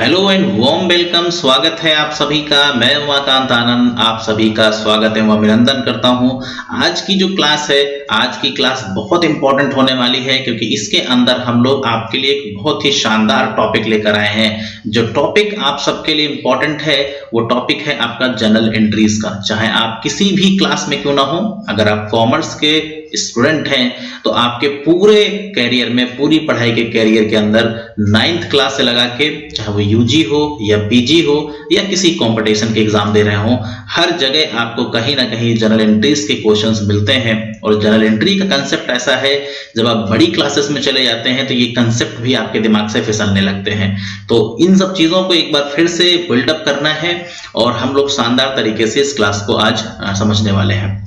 Hello and warm welcome. स्वागत है आप सभी का। मैं उमाकांत आनंद आप सभी का स्वागत एवं अभिनंदन करता हूं। आज की जो क्लास है, आज की क्लास बहुत इंपॉर्टेंट होने वाली है क्योंकि इसके अंदर हम लोग आपके लिए एक बहुत ही शानदार टॉपिक लेकर आए हैं। जो टॉपिक आप सबके लिए इंपॉर्टेंट है वो टॉपिक है आपका जनरल एंट्रीज का। चाहे आप किसी भी क्लास में क्यों ना हो, अगर आप कॉमर्स के स्टूडेंट हैं तो आपके पूरे कैरियर में, पूरी पढ़ाई के कैरियर के अंदर 9th क्लास से लगा के, चाहे वो यूजी हो या पीजी हो या किसी कंपटीशन के एग्जाम दे रहे हो, हर जगह आपको कहीं ना कहीं जनरल एंट्रीज के क्वेश्चंस मिलते हैं। और जनरल एंट्री का कंसेप्ट ऐसा है, जब आप बड़ी क्लासेस में चले जाते हैं तो ये कंसेप्ट भी आपके दिमाग से फिसलने लगते हैं। तो इन सब चीजों को एक बार फिर से बिल्डअप करना है और हम लोग शानदार तरीके से इस क्लास को आज समझने वाले हैं।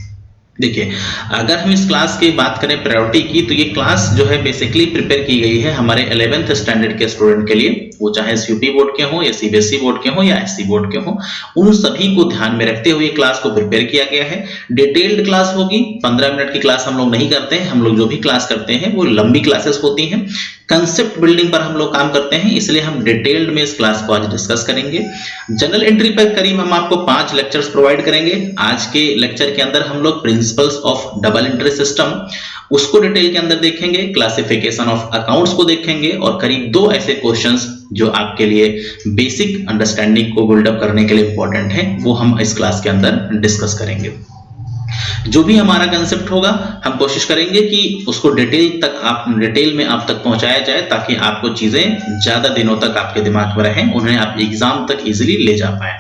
देखिए, अगर हम इस क्लास की बात करें प्रायोरिटी की, तो ये क्लास जो है बेसिकली प्रिपेयर की गई है हमारे 11th स्टैंडर्ड के स्टूडेंट के लिए, वो चाहे यूपी बोर्ड के हो या सीबीएसई बोर्ड के हो या एससी बोर्ड के हो, उन सभी को ध्यान में रखते हुए क्लास को प्रिपेयर किया गया है। डिटेल्ड क्लास होगी, 15 मिनट की क्लास हम लोग नहीं करते हैं। हम लोग जो भी क्लास करते हैं वो लंबी क्लासेस होती हैं। कंसेप्ट बिल्डिंग पर हम लोग काम करते हैं, इसलिए हम डिटेल्ड में इस क्लास को आज डिस्कस करेंगे। जनरल एंट्री पर करीब हम आपको 5 लेक्चर्स प्रोवाइड करेंगे। आज के लेक्चर के अंदर हम लोग principles of double entry system उसको डिटेल के अंदर देखेंगे, क्लासिफिकेशन ऑफ अकाउंट्स को देखेंगे और करीब 2 ऐसे क्वेश्चंस जो आपके लिए बेसिक अंडरस्टैंडिंग को बिल्डअप करने के लिए इंपॉर्टेंट है, वो हम इस क्लास के अंदर डिस्कस करेंगे। जो भी हमारा कंसेप्ट होगा हम कोशिश करेंगे कि उसको डिटेल में आप तक पहुंचाया जाए, ताकि आपको चीजें ज्यादा दिनों तक आपके दिमाग में रहें, उन्हें आप एग्जाम तक इजीली ले जा पाए।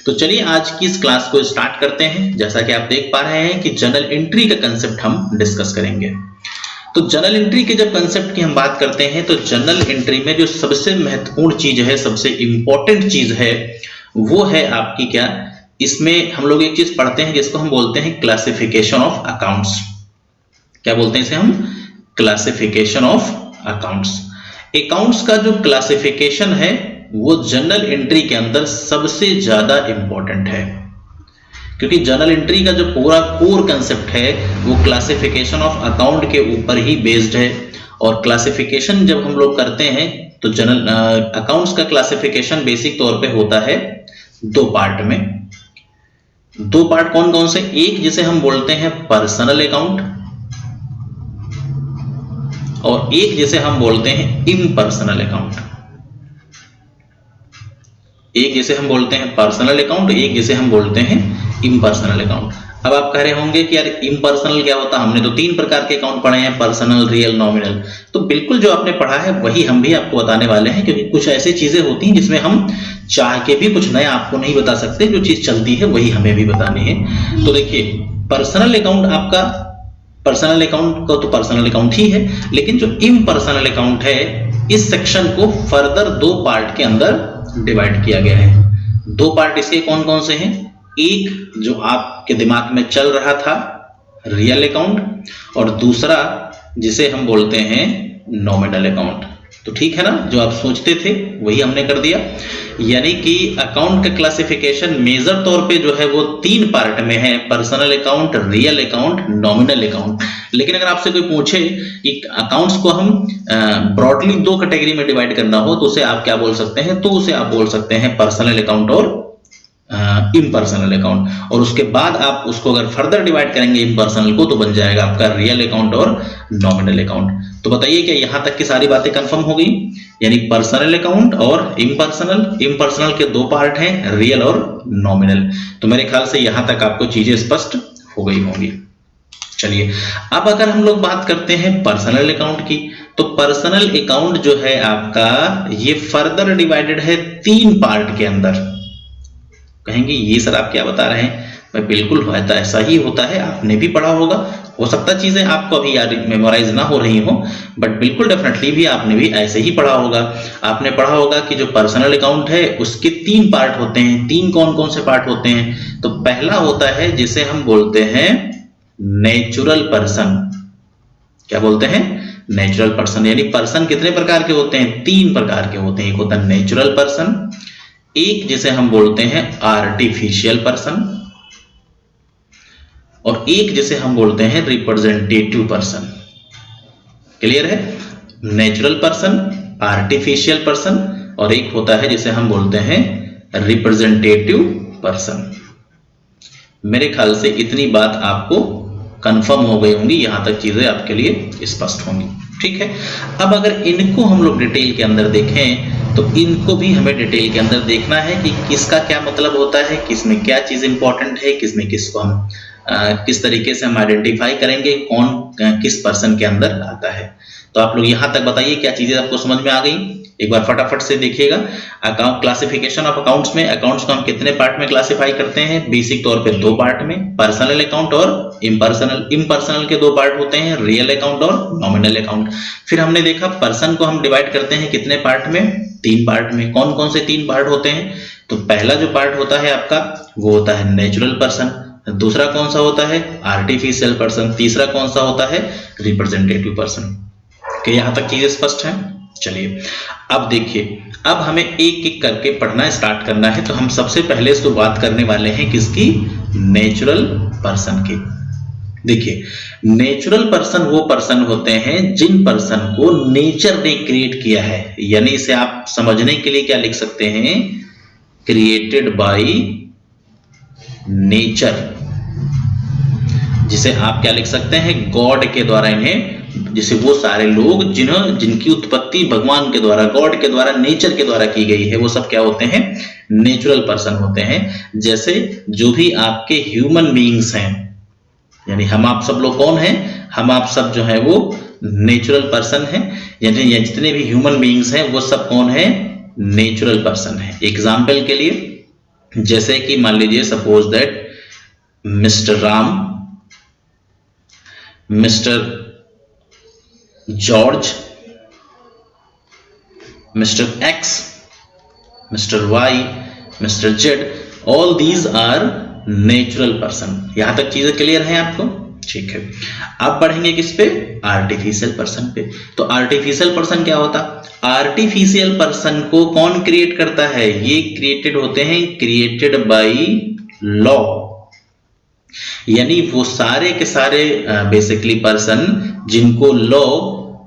तो चलिए आज की इस क्लास को स्टार्ट करते हैं। जैसा कि आप देख पा रहे हैं कि जनरल एंट्री का कंसेप्ट हम डिस्कस करेंगे। तो जनरल एंट्री के जब कंसेप्ट की हम बात करते हैं तो जनरल एंट्री में जो सबसे महत्वपूर्ण चीज है, सबसे इंपॉर्टेंट चीज है, वो है आपकी क्या, इसमें हम लोग एक चीज पढ़ते हैं जिसको हम बोलते हैं क्लासिफिकेशन ऑफ अकाउंट्स। क्या बोलते हैं इसे हम? Classification of accounts. अकाउंट्स का जो क्लासिफिकेशन है वो जनरल एंट्री के अंदर सबसे ज्यादा इंपॉर्टेंट है, क्योंकि जनरल एंट्री का जो पूरा कोर कंसेप्ट है वो क्लासिफिकेशन ऑफ अकाउंट के ऊपर ही बेस्ड है। और क्लासिफिकेशन जब हम लोग करते हैं तो जनरल अकाउंट्स का क्लासिफिकेशन बेसिक तौर पे होता है 2 पार्ट में। 2 पार्ट कौन कौन से? एक जिसे हम बोलते हैं पर्सनल अकाउंट और एक जिसे हम बोलते हैं इम्पर्सनल अकाउंट। एक जिसे हम बोलते हैं पर्सनल अकाउंट, एक जिसे हम बोलते हैं इम्पर्सनल अकाउंट। अब आप कह रहे होंगे कि यार इम्पर्सनल क्या होता है? हमने तो 3 प्रकार के अकाउंट पढ़े हैं, पर्सनल, रियल, नॉमिनल। तो बिल्कुल जो आपने पढ़ा है वही हम भी आपको बताने वाले हैं, क्योंकि कुछ ऐसी चीजें होती हैं जिसमें हम चाह के भी कुछ नया आपको नहीं बता सकते। जो चीज चलती है वही हमें भी बतानी है। तो देखिए, पर्सनल अकाउंट आपका, पर्सनल अकाउंट का तो पर्सनल अकाउंट ही है, लेकिन जो इम्पर्सनल अकाउंट है इस सेक्शन को फर्दर 2 पार्ट के अंदर डिवाइड किया गया है। 2 पार्ट इसके कौन कौन से हैं? एक जो आपके दिमाग में चल रहा था, रियल अकाउंट, और दूसरा जिसे हम बोलते हैं नॉमिनल अकाउंट। तो ठीक है ना, जो आप सोचते थे वही हमने कर दिया। यानी कि अकाउंट का क्लासिफिकेशन मेजर तौर पे जो है वो 3 पार्ट में है, personal account, real account, nominal account. लेकिन अगर आपसे कोई पूछे कि अकाउंट्स को हम ब्रॉडली 2 कैटेगरी में डिवाइड करना हो तो उसे आप क्या बोल सकते हैं? तो उसे आप बोल सकते हैं पर्सनल अकाउंट और इम्पर्सनल अकाउंट। और उसके बाद आप उसको अगर फर्दर डिवाइड करेंगे इम्पर्सनल को, तो बन जाएगा आपका रियल अकाउंट और नॉमिनल अकाउंट। तो बताइए क्या यहां तक की सारी बातें कंफर्म हो गई? यानी पर्सनल अकाउंट और इम्पर्सनल, इम्पर्सनल के 2 पार्ट हैं, रियल और नॉमिनल। तो मेरे ख्याल से यहां तक आपको चीजें स्पष्ट हो गई होंगी। चलिए, अब अगर हम लोग बात करते हैं पर्सनल अकाउंट की, तो पर्सनल अकाउंट जो है आपका ये फर्दर डिवाइडेड है 3 पार्ट के अंदर। कहेंगे ये सर आप क्या बता रहे हैं? मैं बिल्कुल होता ऐसा ही होता है, आपने भी पढ़ा होगा। हो सकता है चीजें आपको अभी याद मेमोराइज ना हो रही हो, बट बिल्कुल डेफिनेटली भी आपने भी ऐसे ही पढ़ा होगा। आपने पढ़ा होगा कि जो पर्सनल अकाउंट है उसके 3 पार्ट होते हैं। 3 कौन कौन से पार्ट होते हैं? तो पहला होता है जिसे हम बोलते हैं नेचुरल पर्सन। क्या बोलते हैं? Natural person. यानी पर्सन कितने प्रकार के होते हैं? 3 प्रकार के होते हैं। एक होता है नेचुरल पर्सन, एक जिसे हम बोलते हैं आर्टिफिशियल पर्सन, और एक जिसे हम बोलते हैं रिप्रेजेंटेटिव पर्सन। क्लियर है? नेचुरल पर्सन, आर्टिफिशियल पर्सन और एक होता है जिसे हम बोलते हैं रिप्रेजेंटेटिव पर्सन। मेरे ख्याल से इतनी बात आपको कंफर्म हो गई होंगी, यहां तक चीजें आपके लिए स्पष्ट होंगी। ठीक है, अब अगर इनको हम लोग डिटेल के अंदर देखें तो इनको भी हमें डिटेल के अंदर देखना है कि किसका क्या मतलब होता है, किसमें क्या चीज इंपॉर्टेंट है, किसमें किसको हम किस तरीके से हम आइडेंटिफाई करेंगे कौन किस पर्सन के अंदर आता है। तो आप लोग यहां तक बताइए क्या चीजें आपको समझ में आ गई, एक बार फटाफट से देखिएगा। अकाउंट क्लासिफिकेशन ऑफ अकाउंट्स में अकाउंट्स को हम कितने पार्ट में क्लासिफाई करते हैं, बेसिक तौर पे 2 पार्ट में, पर्सनल अकाउंट और इम्पर्सनल। इम्पर्सनल के 2 पार्ट होते हैं, रियल अकाउंट और नॉमिनल अकाउंट। फिर हमने देखा पर्सन को हम डिवाइड करते हैं कितने पार्ट में, 3 पार्ट में। कौन कौन से 3 पार्ट होते हैं, तो पहला जो पार्ट होता है आपका वो होता है नेचुरल पर्सन, दूसरा कौन सा होता है आर्टिफिशियल पर्सन, तीसरा कौन सा होता है रिप्रेजेंटेटिव पर्सन। क्या यहां तक चीजें स्पष्ट हैं? चलिए अब देखिए, अब हमें एक एक करके पढ़ना स्टार्ट करना है। तो हम सबसे पहले इसको बात करने वाले हैं किसकी, नेचुरल पर्सन की। देखिए नेचुरल पर्सन वो पर्सन होते हैं जिन पर्सन को नेचर ने क्रिएट किया है, यानी इसे आप समझने के लिए क्या लिख सकते हैं, क्रिएटेड बाय नेचर, जिसे आप क्या लिख सकते हैं, गॉड के द्वारा इन्हें, जिसे वो सारे लोग जिनकी उत्पत्ति भगवान के द्वारा, गॉड के द्वारा, नेचर के द्वारा की गई है, वो सब क्या होते हैं, नेचुरल पर्सन होते हैं। जैसे जो भी आपके ह्यूमन बीइंग्स हैं, यानी हम आप सब लोग कौन हैं, हम आप सब जो है वो नेचुरल पर्सन हैं, यानी जितने भी ह्यूमन बीइंग्स हैं वो सब कौन है, नेचुरल पर्सन है। एग्जाम्पल के लिए जैसे कि मान लीजिए suppose that mister Ram, mister George, mister X, mister Y, mister Z, all these are natural person. यहां तक चीजें क्लियर हैं आपको? ठीक है, अब बढ़ेंगे किस पे, आर्टिफिशियल पर्सन पे। तो आर्टिफिशियल पर्सन क्या होता, आर्टिफिशियल पर्सन को कौन क्रिएट करता है, ये क्रिएटेड होते हैं, क्रिएटेड बाय लॉ, यानी वो सारे के सारे बेसिकली पर्सन जिनको लॉ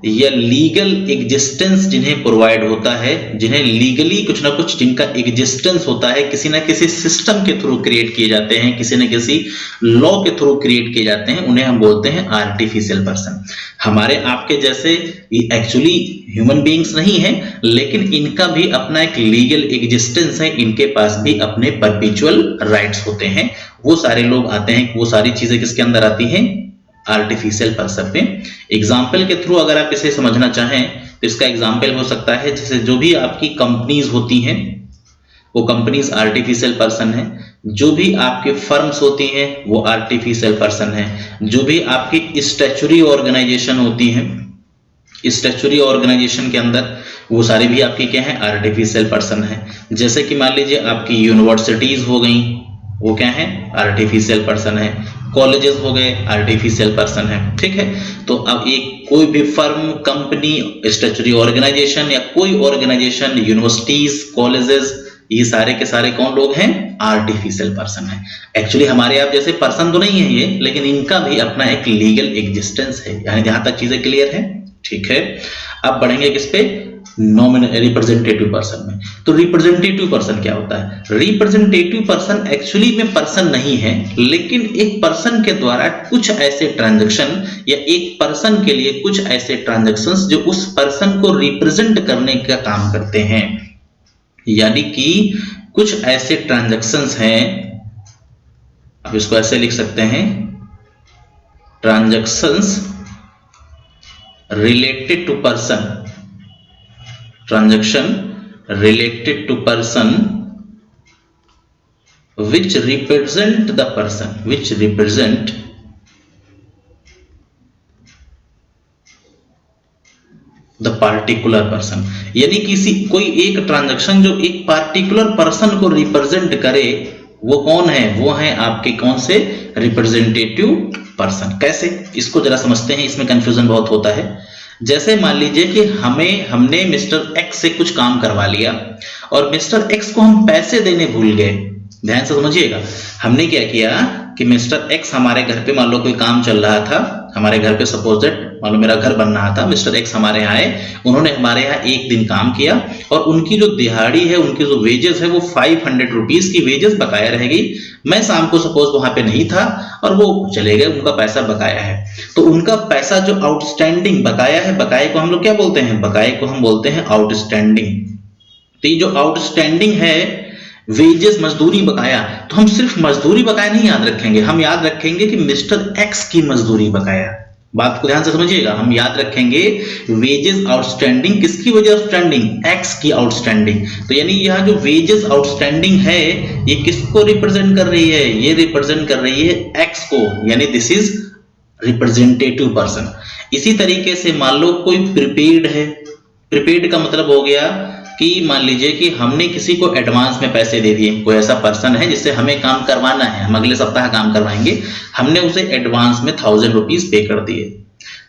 या लीगल एग्जिस्टेंस जिन्हें प्रोवाइड होता है, जिन्हें लीगली कुछ ना कुछ जिनका एग्जिस्टेंस होता है, किसी ना किसी सिस्टम के थ्रू क्रिएट किए जाते हैं, किसी न किसी लॉ के थ्रू क्रिएट किए जाते हैं, उन्हें हम बोलते हैं आर्टिफिशियल पर्सन। हमारे आपके जैसे एक्चुअली ह्यूमन बीइंग्स नहीं है, लेकिन इनका भी अपना एक लीगल एग्जिस्टेंस है, इनके पास भी अपने परपेचुअल राइट्स होते हैं। वो सारे लोग आते हैं, वो सारी चीजें किसके अंदर आती हैं, आर्टिफिशियल पर्सन पे। एग्जाम्पल के थ्रू अगर आप इसे समझना चाहें तो इसका एग्जाम्पल हो सकता है, जैसे जो भी आपकी कंपनीज होती हैं वो कंपनीज आर्टिफिशियल पर्सन है, जो भी आपके फर्म्स होती हैं वो आर्टिफिशियल पर्सन है, जो भी आपकी स्टैच्यूटरी ऑर्गेनाइजेशन होती हैं, स्टैच्यूटरी ऑर्गेनाइजेशन के अंदर वो सारी भी आपकी क्या है, आर्टिफिशियल पर्सन है। जैसे कि मान लीजिए आपकी यूनिवर्सिटीज हो गई, वो क्या है, आर्टिफिशियल पर्सन है, कॉलेजेस हो गए, आर्टिफिशियल पर्सन है। ठीक है, तो अब एक कोई भी फर्म, कंपनी, स्टैट्यूटरी ऑर्गेनाइजेशन या कोई ऑर्गेनाइजेशन, यूनिवर्सिटीज, कॉलेजेस, ये सारे के सारे कौन लोग हैं, आर्टिफिशियल पर्सन है। एक्चुअली हमारे आप जैसे पर्सन तो नहीं है ये, लेकिन इनका भी अपना एक लीगल एग्जिस्टेंस है। यानी जहां तक चीजें क्लियर है? ठीक है, अब बढ़ेंगे किस पे, नॉमिनल रिप्रेजेंटेटिव पर्सन में। तो रिप्रेजेंटेटिव पर्सन क्या होता है, रिप्रेजेंटेटिव पर्सन एक्चुअली में पर्सन नहीं है, लेकिन एक पर्सन के द्वारा कुछ ऐसे ट्रांजैक्शन या एक पर्सन के लिए कुछ ऐसे ट्रांजैक्शंस जो उस पर्सन को रिप्रेजेंट करने का काम करते हैं। यानी कि कुछ ऐसे ट्रांजैक्शंस हैं, आप इसको ऐसे लिख सकते हैं, transactions related to person, transaction related to person which represent the person, which represent the particular person। यानी किसी कोई एक ट्रांजैक्शन जो एक पार्टिकुलर पर्सन को रिप्रेजेंट करे, वो कौन है, वो है आपके कौन से, रिप्रेजेंटेटिव पर्सन। कैसे, इसको जरा समझते हैं, इसमें कंफ्यूजन बहुत होता है। जैसे मान लीजिए कि हमने मिस्टर एक्स से कुछ काम करवा लिया और मिस्टर एक्स को हम पैसे देने भूल गए। ध्यान से समझिएगा, हमने क्या किया, कि मिस्टर एक्स हमारे घर पे मान लो कोई काम चल रहा था, हमारे घर पे सपोज दैट मान लो मेरा घर बन रहा था, मिस्टर एक्स हमारे यहाँ आए, उन्होंने हमारे यहाँ एक दिन काम किया और उनकी जो दिहाड़ी है, उनकी जो वेजेस है वो 500 रुपीज की वेजेस बकाया रह गई। मैं शाम को सपोज वहां पे नहीं था और वो चले गए, उनका पैसा बकाया है। तो उनका पैसा जो आउटस्टैंडिंग बकाया है, बकाये को हम लोग क्या बोलते हैं, बकाये को हम बोलते हैं आउटस्टैंडिंग। तो ये जो आउटस्टैंडिंग है वेजेस मजदूरी बकाया, तो हम सिर्फ मजदूरी बकाया नहीं याद रखेंगे, हम याद रखेंगे कि मिस्टर एक्स की मजदूरी बकाया। बात को ध्यान से समझिएगा, हम याद रखेंगे वेजेस आउटस्टैंडिंग, किसकी वजह आउटस्टैंडिंग, एक्स की आउटस्टैंडिंग। तो यानी यह जो वेजेस आउटस्टैंडिंग है ये किसको रिप्रेजेंट कर रही है, ये रिप्रेजेंट कर रही है एक्स को, यानी दिस इज रिप्रेजेंटेटिव पर्सन। इसी तरीके से मान लो कोई प्रीपेड है, प्रीपेड का मतलब हो गया कि मान लीजिए कि हमने किसी को एडवांस में पैसे दे दिए, कोई ऐसा पर्सन है जिससे हमें काम करवाना है, हम अगले सप्ताह काम करवाएंगे, हमने उसे एडवांस में 1000 रुपीज पे कर दिए।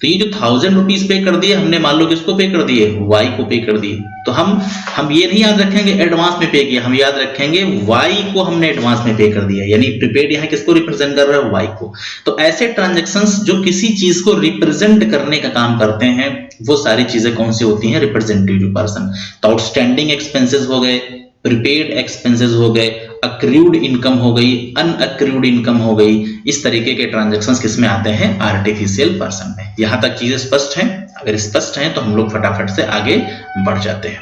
तो ये जो 1000 रुपीज पे कर दिए हमने, मान लो किसको पे कर दिए, वाई को पे कर दिए। तो हम ये नहीं याद रखेंगे एडवांस में पे किया, हम याद रखेंगे वाई को हमने एडवांस में पे कर दिया, यानी प्रीपेड यहाँ किसको रिप्रेजेंट कर रहा है, वाई को। तो ऐसे ट्रांजैक्शंस जो किसी चीज को रिप्रेजेंट करने का काम करते हैं, वो सारी चीजें कौन सी होती हैं, रिप्रेजेंटेटिव पर्सन। तो आउटस्टैंडिंग एक्सपेंसेस हो गए, प्रीपेड एक्सपेंसेस हो गए, अक्रूड इनकम हो गई, अनअक्रूड इनकम हो गई, इस तरीके के ट्रांजैक्शंस किसमें आते हैं, आर्टिफिशियल पर्सन में। यहां तक चीजें स्पष्ट हैं? अगर स्पष्ट हैं तो हम लोग फटाफट से आगे बढ़ जाते हैं।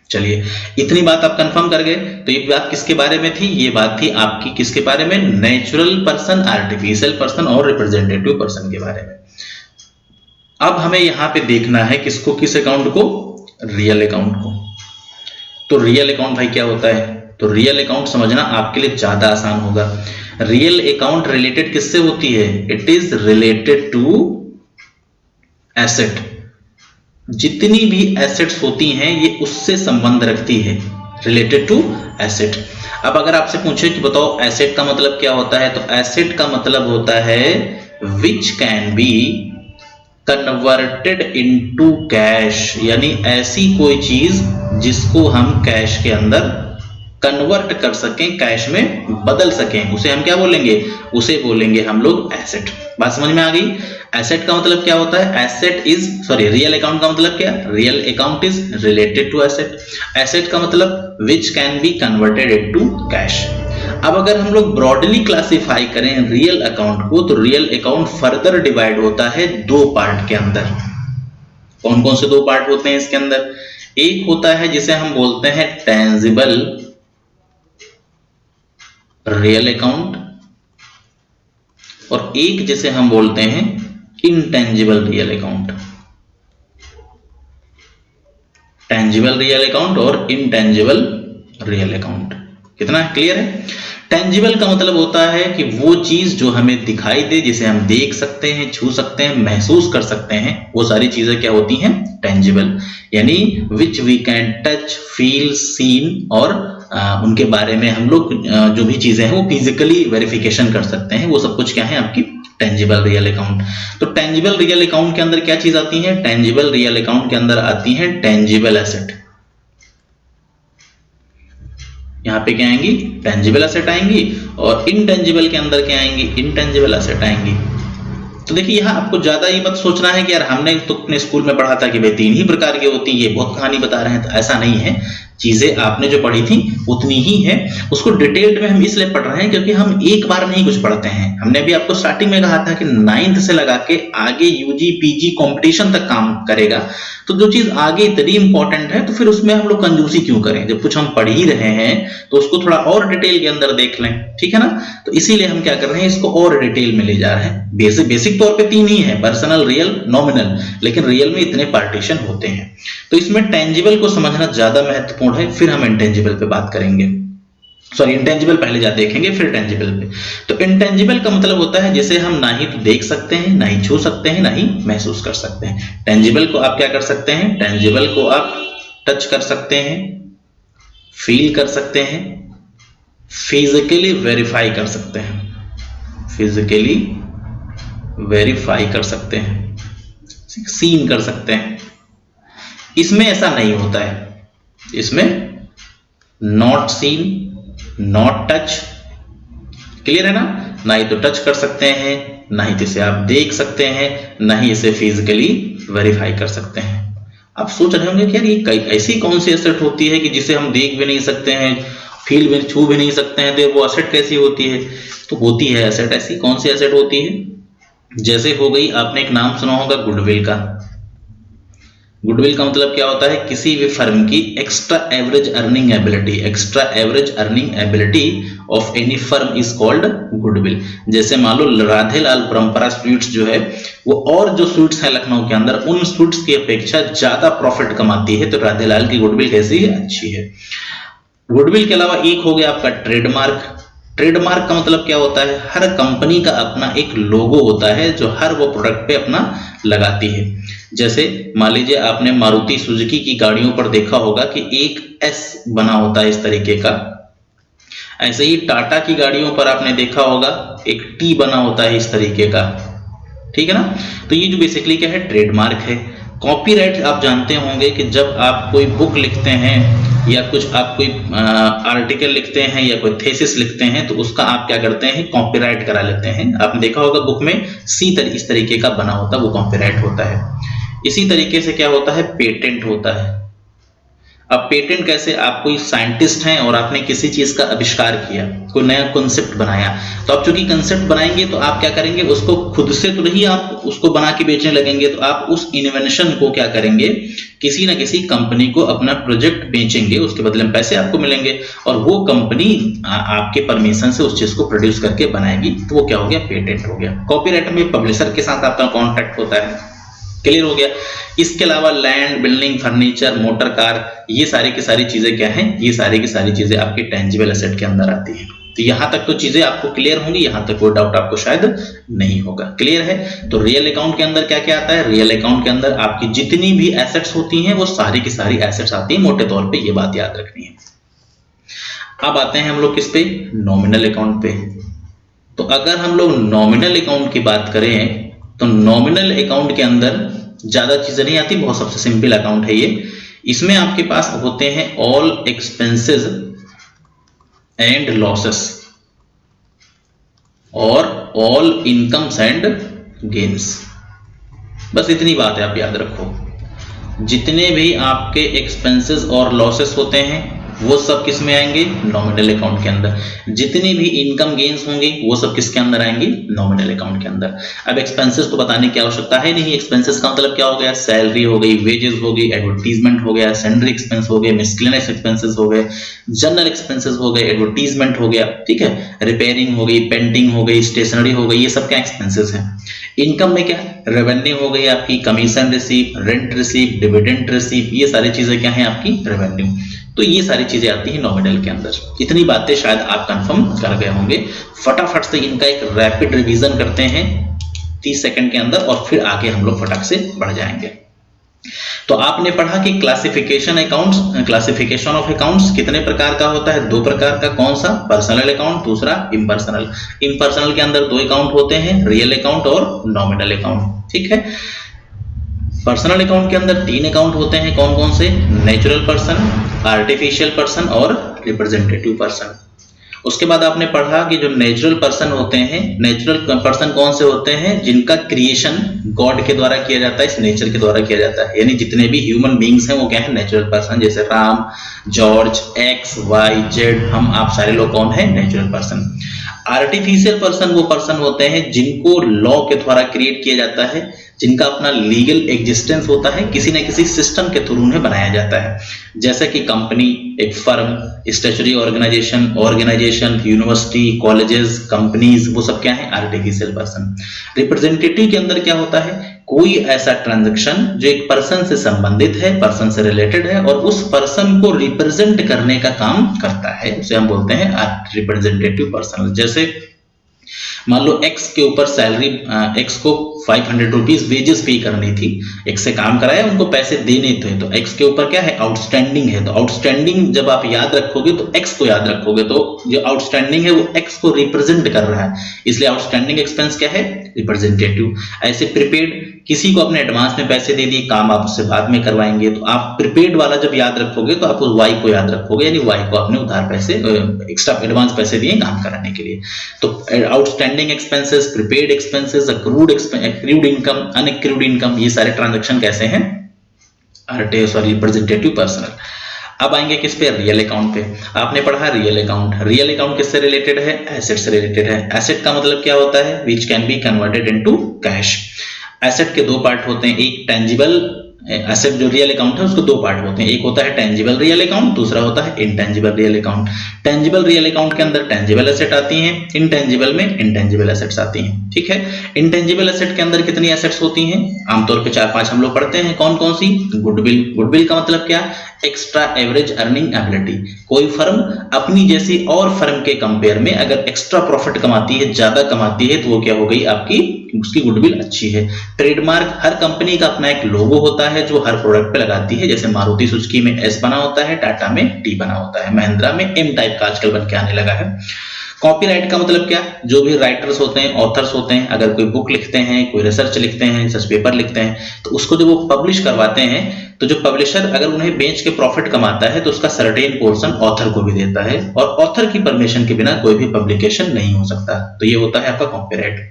चलिए, इतनी बात आप कंफर्म कर गए। तो ये बात किसके बारे में थी, ये बात थी आपकी किसके बारे में, नेचुरल पर्सन, आर्टिफिशियल पर्सन और रिप्रेजेंटेटिव पर्सन के बारे में। अब हमें यहां पे देखना है किसको, किस अकाउंट को, रियल अकाउंट को। तो रियल अकाउंट भाई क्या होता है, तो रियल अकाउंट समझना आपके लिए ज्यादा आसान होगा। रियल अकाउंट रिलेटेड किससे होती है, it is related to asset. जितनी भी एसेट्स होती हैं ये उससे संबंध रखती है, रिलेटेड टू एसेट। अब अगर आपसे पूछे कि बताओ एसेट का मतलब क्या होता है, तो एसेट का मतलब होता है विच can be converted into cash, यानी ऐसी कोई चीज जिसको हम कैश के अंदर कन्वर्ट कर सकें, कैश में बदल सकें, उसे हम क्या बोलेंगे, उसे बोलेंगे हम लोग एसेट। बात समझ में आ गई? एसेट का मतलब क्या होता है, asset is sorry real account का मतलब क्या, real account is related to asset. Asset का मतलब which can be converted into cash. अब अगर हम लोग ब्रॉडली क्लासिफाई करें रियल अकाउंट को, तो रियल अकाउंट फर्दर डिवाइड होता है दो पार्ट के अंदर। कौन कौन से दो पार्ट होते हैं इसके अंदर, एक होता है जिसे हम बोलते हैं टेंजिबल रियल अकाउंट, और एक जिसे हम बोलते हैं intangible real account. Tangible real account और इंटेंजिबल रियल अकाउंट, कितना क्लियर है? टेंजिबल का मतलब होता है कि वो चीज जो हमें दिखाई दे, जिसे हम देख सकते हैं, छू सकते हैं, महसूस कर सकते हैं, वो सारी चीजें क्या होती हैं, टेंजिबल, यानी which we can touch, feel, seen, और उनके बारे में हम लोग जो भी चीजें हैं वो फिजिकली वेरिफिकेशन कर सकते हैं, वो सब कुछ क्या है, आपकी टेंजिबल रियल अकाउंट। तो टेंजिबल रियल अकाउंट के अंदर क्या चीज आती है, टेंजिबल रियल अकाउंट के अंदर आती है टेंजिबल एसेट। यहाँ पे क्या आएंगी, टेंजिबल एसेट आएंगी, और इनटेंजिबल के अंदर क्या आएंगी, इनटेंजिबल एसेट आएंगी। तो देखिए यहाँ आपको ज्यादा ये मत सोचना है कि यार हमने तो अपने स्कूल में पढ़ा था कि भाई 3 ही प्रकार की होती है, ये बहुत कहानी बता रहे हैं, तो ऐसा नहीं है। चीजें आपने जो पढ़ी थी उतनी ही है, उसको डिटेल्ड में हम इसलिए पढ़ रहे हैं क्योंकि हम एक बार नहीं कुछ पढ़ते हैं। हमने अभी आपको स्टार्टिंग में कहा था कि 9th से लगा के आगे यूजी पीजी कंपटीशन तक काम करेगा, तो जो चीज आगे इतनी इंपॉर्टेंट है तो फिर उसमें हम लोग कंजूसी क्यों करें, जब कुछ हम पढ़ ही रहे हैं तो उसको थोड़ा और डिटेल के अंदर देख लें, ठीक है ना। तो इसीलिए हम क्या कर रहे हैं, इसको और डिटेल में ले जा रहे हैं। बेसिक तौर पे 3 ही है, पर्सनल, रियल, नॉमिनल, लेकिन रियल में इतने पार्टीशन होते हैं। तो इसमें टेंजिबल को समझना ज्यादा महत्वपूर्ण है, फिर हम इंटेंजिबल पे बात करेंगे। सॉरी, इंटेंजिबल पहले जा देखेंगे, फिर टेंजिबल पे। तो इंटेंजिबल का मतलब होता है जिसे हम ना ही तो देख सकते हैं, ना ही छू सकते हैं, ना ही महसूस कर सकते हैं। टेंजिबल को आप क्या कर सकते हैं, टेंजिबल को आप टच कर सकते हैं, फील कर सकते हैं, फिजिकली वेरीफाई कर सकते हैं, फिजिकली वेरीफाई कर सकते हैं, सीन कर सकते हैं। इसमें ऐसा नहीं होता है, इसमें not seen, not touch, clear है ना, ना ही तो टच कर सकते हैं, ना ही तो इसे आप देख सकते हैं, ना ही इसे फिजिकली वेरीफाई कर सकते हैं। आप सोच रहे होंगे कि यार ये ऐसी कौन सी एसेट होती है कि जिसे हम देख भी नहीं सकते हैं, फील भी छू भी नहीं सकते हैं, तो वो एसेट कैसी होती है? तो होती है एसेट। ऐसी कौन सी एसेट होती है? जैसे हो गई, आपने एक नाम सुना होगा गुडविल का। गुडविल का मतलब क्या होता है? किसी भी फर्म की extra average earning ability. Extra average earning ability of any firm is called goodwill. जैसे मान लो राधे लाल परंपरा स्वीट्स जो है वो, और जो स्वीट्स है लखनऊ के अंदर, उन स्वीट्स की अपेक्षा ज्यादा प्रॉफिट कमाती है, तो राधे लाल की गुडविल कैसी है? अच्छी है। गुडविल के अलावा एक हो गया आपका ट्रेडमार्क। ट्रेडमार्क का मतलब क्या होता है? हर कंपनी का अपना एक लोगो होता है जो हर वो प्रोडक्ट पे अपना लगाती है। जैसे मान लीजिए आपने मारुति सुजुकी की गाड़ियों पर देखा होगा कि एक एस बना होता है इस तरीके का। ऐसे ही टाटा की गाड़ियों पर आपने देखा होगा एक टी बना होता है इस तरीके का, ठीक है ना। तो ये जो बेसिकली क्या है? ट्रेडमार्क है। कॉपीराइट आप जानते होंगे कि जब आप कोई बुक लिखते हैं या कुछ आप कोई आर्टिकल लिखते हैं या कोई थीसिस लिखते हैं, तो उसका आप क्या करते हैं? कॉपीराइट करा लेते हैं। आपने देखा होगा बुक में इस तरीके का बना होता है, वो कॉपीराइट होता है। इसी तरीके से क्या होता है? पेटेंट होता है। अब पेटेंट कैसे? आप कोई साइंटिस्ट हैं और आपने किसी चीज का आविष्कार किया, कोई नया कॉन्सेप्ट बनाया, तो आप चूंकि कॉन्सेप्ट बनाएंगे तो आप क्या करेंगे? उसको खुद से तो नहीं आप उसको बना के बेचने लगेंगे, तो आप उस इन्वेंशन को क्या करेंगे? किसी ना किसी कंपनी को अपना प्रोजेक्ट बेचेंगे, उसके बदले में पैसे आपको मिलेंगे, और वो कंपनी आपके परमिशन से उस चीज को प्रोड्यूस करके बनाएगी, तो वो क्या हो गया? पेटेंट हो गया। कॉपीराइट में पब्लिशर के साथ आपका कॉन्ट्रैक्ट होता है। क्लियर हो गया। इसके अलावा land, building, furniture, motor car, ये सारी की सारी चीजें क्या हैं? ये सारी की सारी चीजें आपके टेंजिबल एसेट के अंदर आती हैं। तो यहां तक तो चीजें आपको क्लियर होंगी, यहां तक कोई डाउट आपको शायद नहीं होगा। क्लियर है? तो रियल अकाउंट के अंदर क्या क्या आता है? रियल अकाउंट के अंदर आपकी जितनी भी एसेट्स होती हैं वो सारी की सारी एसेट्स आती हैं, मोटे तौर पे ये बात याद रखनी है। अब आते हैं हम लोग किस पे? नॉमिनल अकाउंट पे। तो अगर हम लोग नॉमिनल अकाउंट की बात करें तो नॉमिनल अकाउंट के अंदर ज्यादा चीजें नहीं आती, बहुत सबसे सिंपल अकाउंट है ये। इसमें आपके पास होते हैं ऑल एक्सपेंसेस एंड लॉसेस और ऑल इनकम्स एंड गेन्स। बस इतनी बात है, आप याद रखो। जितने भी आपके एक्सपेंसेस और लॉसेस होते हैं वो सब किस में आएंगे? नॉमिनल अकाउंट के अंदर। जितनी भी इनकम गेन्स होंगे वो सब किसके अंदर आएंगे? नॉमिनल अकाउंट के अंदर। अब एक्सपेंसेस तो बताने की आवश्यकता है नहीं। एक्सपेंसेस का मतलब क्या हो गया? सैलरी हो गई, वेजेस हो गई, एडवर्टीजमेंट हो गया, सैंडरी एक्सपेंस हो गए, मिसलेनियस एक्सपेंसेस हो गए, जनरल एक्सपेंसेस हो गए, एडवर्टीजमेंट हो गया, ठीक है, रिपेयरिंग हो गई, पेंटिंग हो गई, स्टेशनरी हो गई, ये सब क्या एक्सपेंसेस हैं। इनकम में क्या? रेवेन्यू हो गई आपकी, commission receive, rent receive, dividend receive, ये सारी चीजें क्या है आपकी? रेवेन्यू। तो ये सारी चीजें आती हैं नॉमिनल के अंदर। इतनी बातें शायद आप कंफर्म कर गए होंगे। फटाफट से इनका एक रैपिड रिवीजन करते हैं 30 सेकंड के अंदर, और फिर आगे हम लोग फटाक से बढ़ जाएंगे। तो आपने पढ़ा कि classification accounts, classification of accounts कितने प्रकार का होता है? 2 प्रकार का। कौन सा? पर्सनल अकाउंट, दूसरा इम्पर्सनल। इम्पर्सनल के अंदर 2 अकाउंट होते हैं, रियल अकाउंट और नॉमिनल अकाउंट, ठीक है। पर्सनल अकाउंट के अंदर 3 अकाउंट होते हैं। कौन कौन से? नेचुरल पर्सन, आर्टिफिशियल पर्सन और रिप्रेजेंटेटिव पर्सन। उसके बाद आपने पढ़ा कि जो नेचुरल पर्सन होते हैं, नेचुरल पर्सन कौन से होते हैं? जिनका क्रिएशन गॉड के द्वारा किया जाता है, इस नेचर के द्वारा किया जाता है। यानी जितने भी ह्यूमन बींग्स हैं वो क्या है? Natural person. जैसे Ram, George, X, Y, Z, हम आप सारे लोग कौन है? Natural person. आर्टिफिशियल पर्सन वो पर्सन होते हैं जिनको लॉ के द्वारा क्रिएट किया जाता है, जिनका अपना लीगल एग्जिस्टेंस होता है, किसी न किसी सिस्टम के थ्रू उन्हें बनाया जाता है। जैसे कि कंपनी, एक firm, statutory organisation, university, colleges, companies, वो सब क्या है? Artificial person. रिप्रेजेंटेटिव के अंदर क्या होता है? कोई ऐसा ट्रांजैक्शन जो एक पर्सन से संबंधित है, पर्सन से रिलेटेड है, और उस पर्सन को रिप्रेजेंट करने का काम करता है, उसे हम बोलते हैं रिप्रेजेंटेटिव पर्सन। जैसे मान लो एक्स के ऊपर सैलरी, एक्स को 500 रुपीज वेजेस पे करनी थी, एक्स से काम कराया, उनको पैसे देने थे, तो एक्स के ऊपर क्या है? आउटस्टैंडिंग है। तो आउटस्टैंडिंग जब आप याद रखोगे तो एक्स को याद रखोगे, तो जो आउटस्टैंडिंग है वो एक्स को रिप्रेजेंट कर रहा है, इसलिए आउटस्टैंडिंग एक्सपेंस क्या है? रिप्रेजेंटेटिव। ऐसे प्रीपेड किसी को अपने एडवांस में पैसे दे दिए, काम आप उससे बाद में करवाएंगे, तो आप प्रीपेड वाला जब याद रखोगे तो आप उस वाई को याद रखोगे, यानी वाई को आपने उधार पैसे एक्स्ट्रा एडवांस पैसे दिए काम कराने के लिए। तो outstanding expenses, prepaid expenses, accrued income, unaccrued income, ये सारे ट्रांजैक्शन कैसे हैं, रिप्रेजेंटेटिव पर्सनल। अब आएंगे किस पे, रियल अकाउंट पे। आपने पढ़ा रियल अकाउंट। रियल अकाउंट किससे रिलेटेड है, एसेट से रिलेटेड है। एसेट का मतलब क्या होता है, विच can be converted into cash. Asset के दो पार्ट होते हैं, एक टेंजिबल एसेट, जो रियल अकाउंट है उसको दो पार्ट होते हैं, एक होता है टेंजिबल रियल अकाउंट, दूसरा होता है intangible real account. Tangible real account के अंदर टेंजिबल एसेट आती हैं, इनटेंजिबल में इनटेंजिबल एसेट्स आती हैं, ठीक है। इनटेंजिबल एसेट के अंदर कितनी एसेट्स होती हैं, आमतौर पे 4-5 हम लोग पढ़ते हैं, कौन कौन सी, गुडविल। गुडविल का मतलब क्या, एक्स्ट्रा एवरेज अर्निंग एबिलिटी। कोई फर्म अपनी जैसी और फर्म के कंपेयर में अगर एक्स्ट्रा प्रॉफिट कमाती है, ज्यादा कमाती है, तो वो क्या हो गई आपकी, उसकी गुडविल अच्छी है। ट्रेडमार्क, हर कंपनी का अपना एक लोगो होता है जो हर प्रोडक्ट पे लगाती है, जैसे मारुति सुजुकी में एस बना होता है, टाटा में टी बना होता है, महिंद्रा में एम टाइप का आजकल बन के आने लगा है। कॉपीराइट का मतलब क्या, जो भी राइटर्स होते हैं, ऑथर्स होते हैं, अगर कोई बुक लिखते हैं, कोई रिसर्च लिखते हैं, रिसर्च पेपर लिखते हैं, तो उसको जब वो पब्लिश करवाते हैं, तो जो पब्लिशर अगर उन्हें बेच के प्रॉफिट कमाता है तो उसका सर्टेन पोर्शन ऑथर को भी देता है, और ऑथर की परमिशन के बिना कोई भी पब्लिकेशन नहीं हो सकता। तो ये होता है आपका कॉपीराइट।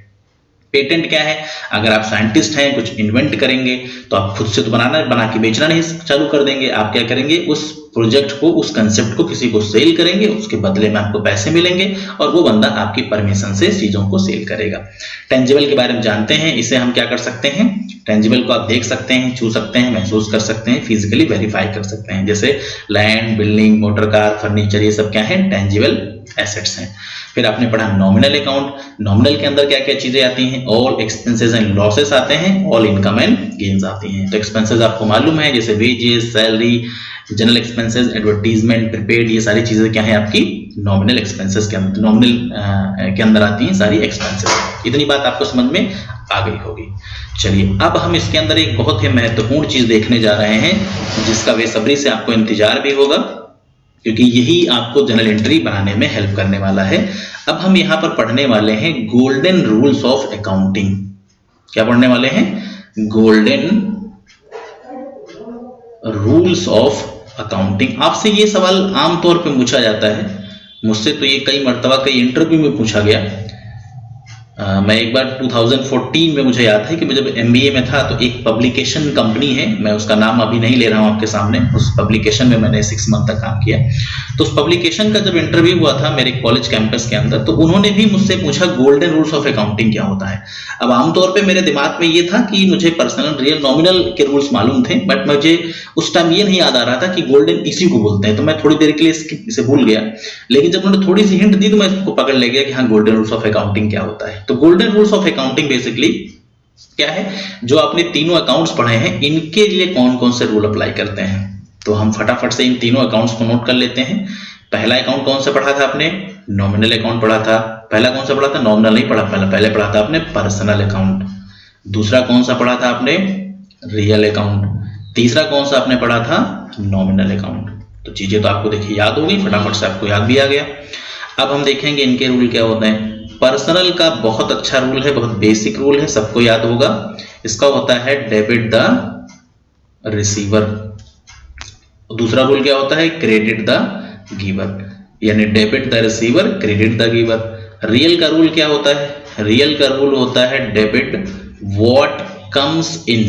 पेटेंट क्या है, अगर आप साइंटिस्ट हैं, कुछ इन्वेंट करेंगे, तो आप खुद से तो बना के बेचना नहीं चालू कर देंगे, आप क्या करेंगे, उस प्रोजेक्ट को, उस कंसेप्ट को किसी को सेल करेंगे, उसके बदले में आपको पैसे मिलेंगे, और वो बंदा आपकी परमिशन से चीजों को सेल करेगा। टेंजिबल के बारे में जानते हैं, इसे हम क्या कर सकते हैं, टेंजिबल को आप देख सकते हैं, छू सकते हैं, महसूस कर सकते हैं, फिजिकली वेरीफाई कर सकते हैं, जैसे land, building, motor car, furniture, ये सब क्या है, टेंजिबल एसेट्स हैं। फिर आपने पढ़ा नॉमिनल अकाउंट। नॉमिनल के अंदर क्या क्या चीजें आती हैं, ऑल एक्सपेंसेस एंड लॉसेस आते हैं, ऑल इनकम एंड गेन्स आती हैं। तो एक्सपेंसेस आपको मालूम है, जैसे wages, salary, general expenses, advertisement, prepaid, ये सारी चीजें क्या है आपकी नॉमिनल एक्सपेंसेस के अंदर, नॉमिनल के अंदर आती हैं सारी एक्सपेंसेस। इतनी बात आपको समझ में आ गई होगी। चलिए अब हम इसके अंदर एक बहुत ही महत्वपूर्ण चीज देखने जा रहे हैं, जिसका बेसब्री से आपको इंतजार भी होगा, क्योंकि यही आपको जनरल एंट्री बनाने में हेल्प करने वाला है। अब हम यहाँ पर पढ़ने वाले हैं गोल्डन रूल्स ऑफ अकाउंटिंग। क्या पढ़ने वाले हैं, गोल्डन रूल्स ऑफ अकाउंटिंग। आपसे ये सवाल आमतौर पे पूछा जाता है, मुझसे तो ये कई मर्तबा कई इंटरव्यू में पूछा गया। मैं एक बार 2014 में, मुझे याद है कि मैं जब MBA में था, तो एक पब्लिकेशन कंपनी है, मैं उसका नाम अभी नहीं ले रहा हूं आपके सामने, उस पब्लिकेशन में मैंने 6 मंथ तक काम किया। तो उस पब्लिकेशन का जब इंटरव्यू हुआ था मेरे कॉलेज कैंपस के अंदर, तो उन्होंने भी मुझसे पूछा गोल्डन रूल्स ऑफ अकाउंटिंग क्या होता है। अब आमतौर पर मेरे दिमाग में ये था कि मुझे पर्सनल रियल नॉमिनल के रूल्स मालूम थे, बट मुझे उस टाइम ये नहीं याद आ रहा था कि गोल्डन इसी को बोलते हैं, तो मैं थोड़ी देर के लिए इसे भूल गया। लेकिन जब उन्होंने थोड़ी सी हिंट दी तो मैं इसको पकड़ ले गया कि हाँ, गोल्डन रूल्स ऑफ अकाउंटिंग क्या होता है। तो golden rules of accounting basically क्या है, जो आपने तीनों अकाउंट्स पढ़े हैं, इनके लिए कौन कौन से रूल अप्लाई करते हैं। तो हम फटाफट से इन तीनों अकाउंट्स को नोट कर लेते हैं। पहला अकाउंट कौन सा पढ़ा था आपने, नॉमिनल अकाउंट पढ़ा था। पहला कौन सा पढ़ा था, नॉमिनल नहीं पढ़ा, पहले पढ़ा था आपने पर्सनल अकाउंट। दूसरा कौन सा पढ़ा था आपने, रियल अकाउंट। तीसरा कौन सा आपने पढ़ा था, नॉमिनल अकाउंट। तो चीजें तो आपको देखिए याद हो गई, फटाफट से आपको याद भी आ गया। अब हम देखेंगे इनके रूल क्या होते हैं। पर्सनल का बहुत अच्छा रूल है, बहुत बेसिक रूल है, सबको याद होगा। इसका होता है डेबिट द रिसीवर। दूसरा रूल क्या होता है, क्रेडिट द गिवर, यानी debit the receiver, credit the giver. Real का रूल क्या होता है, रियल का रूल होता है debit what comes in,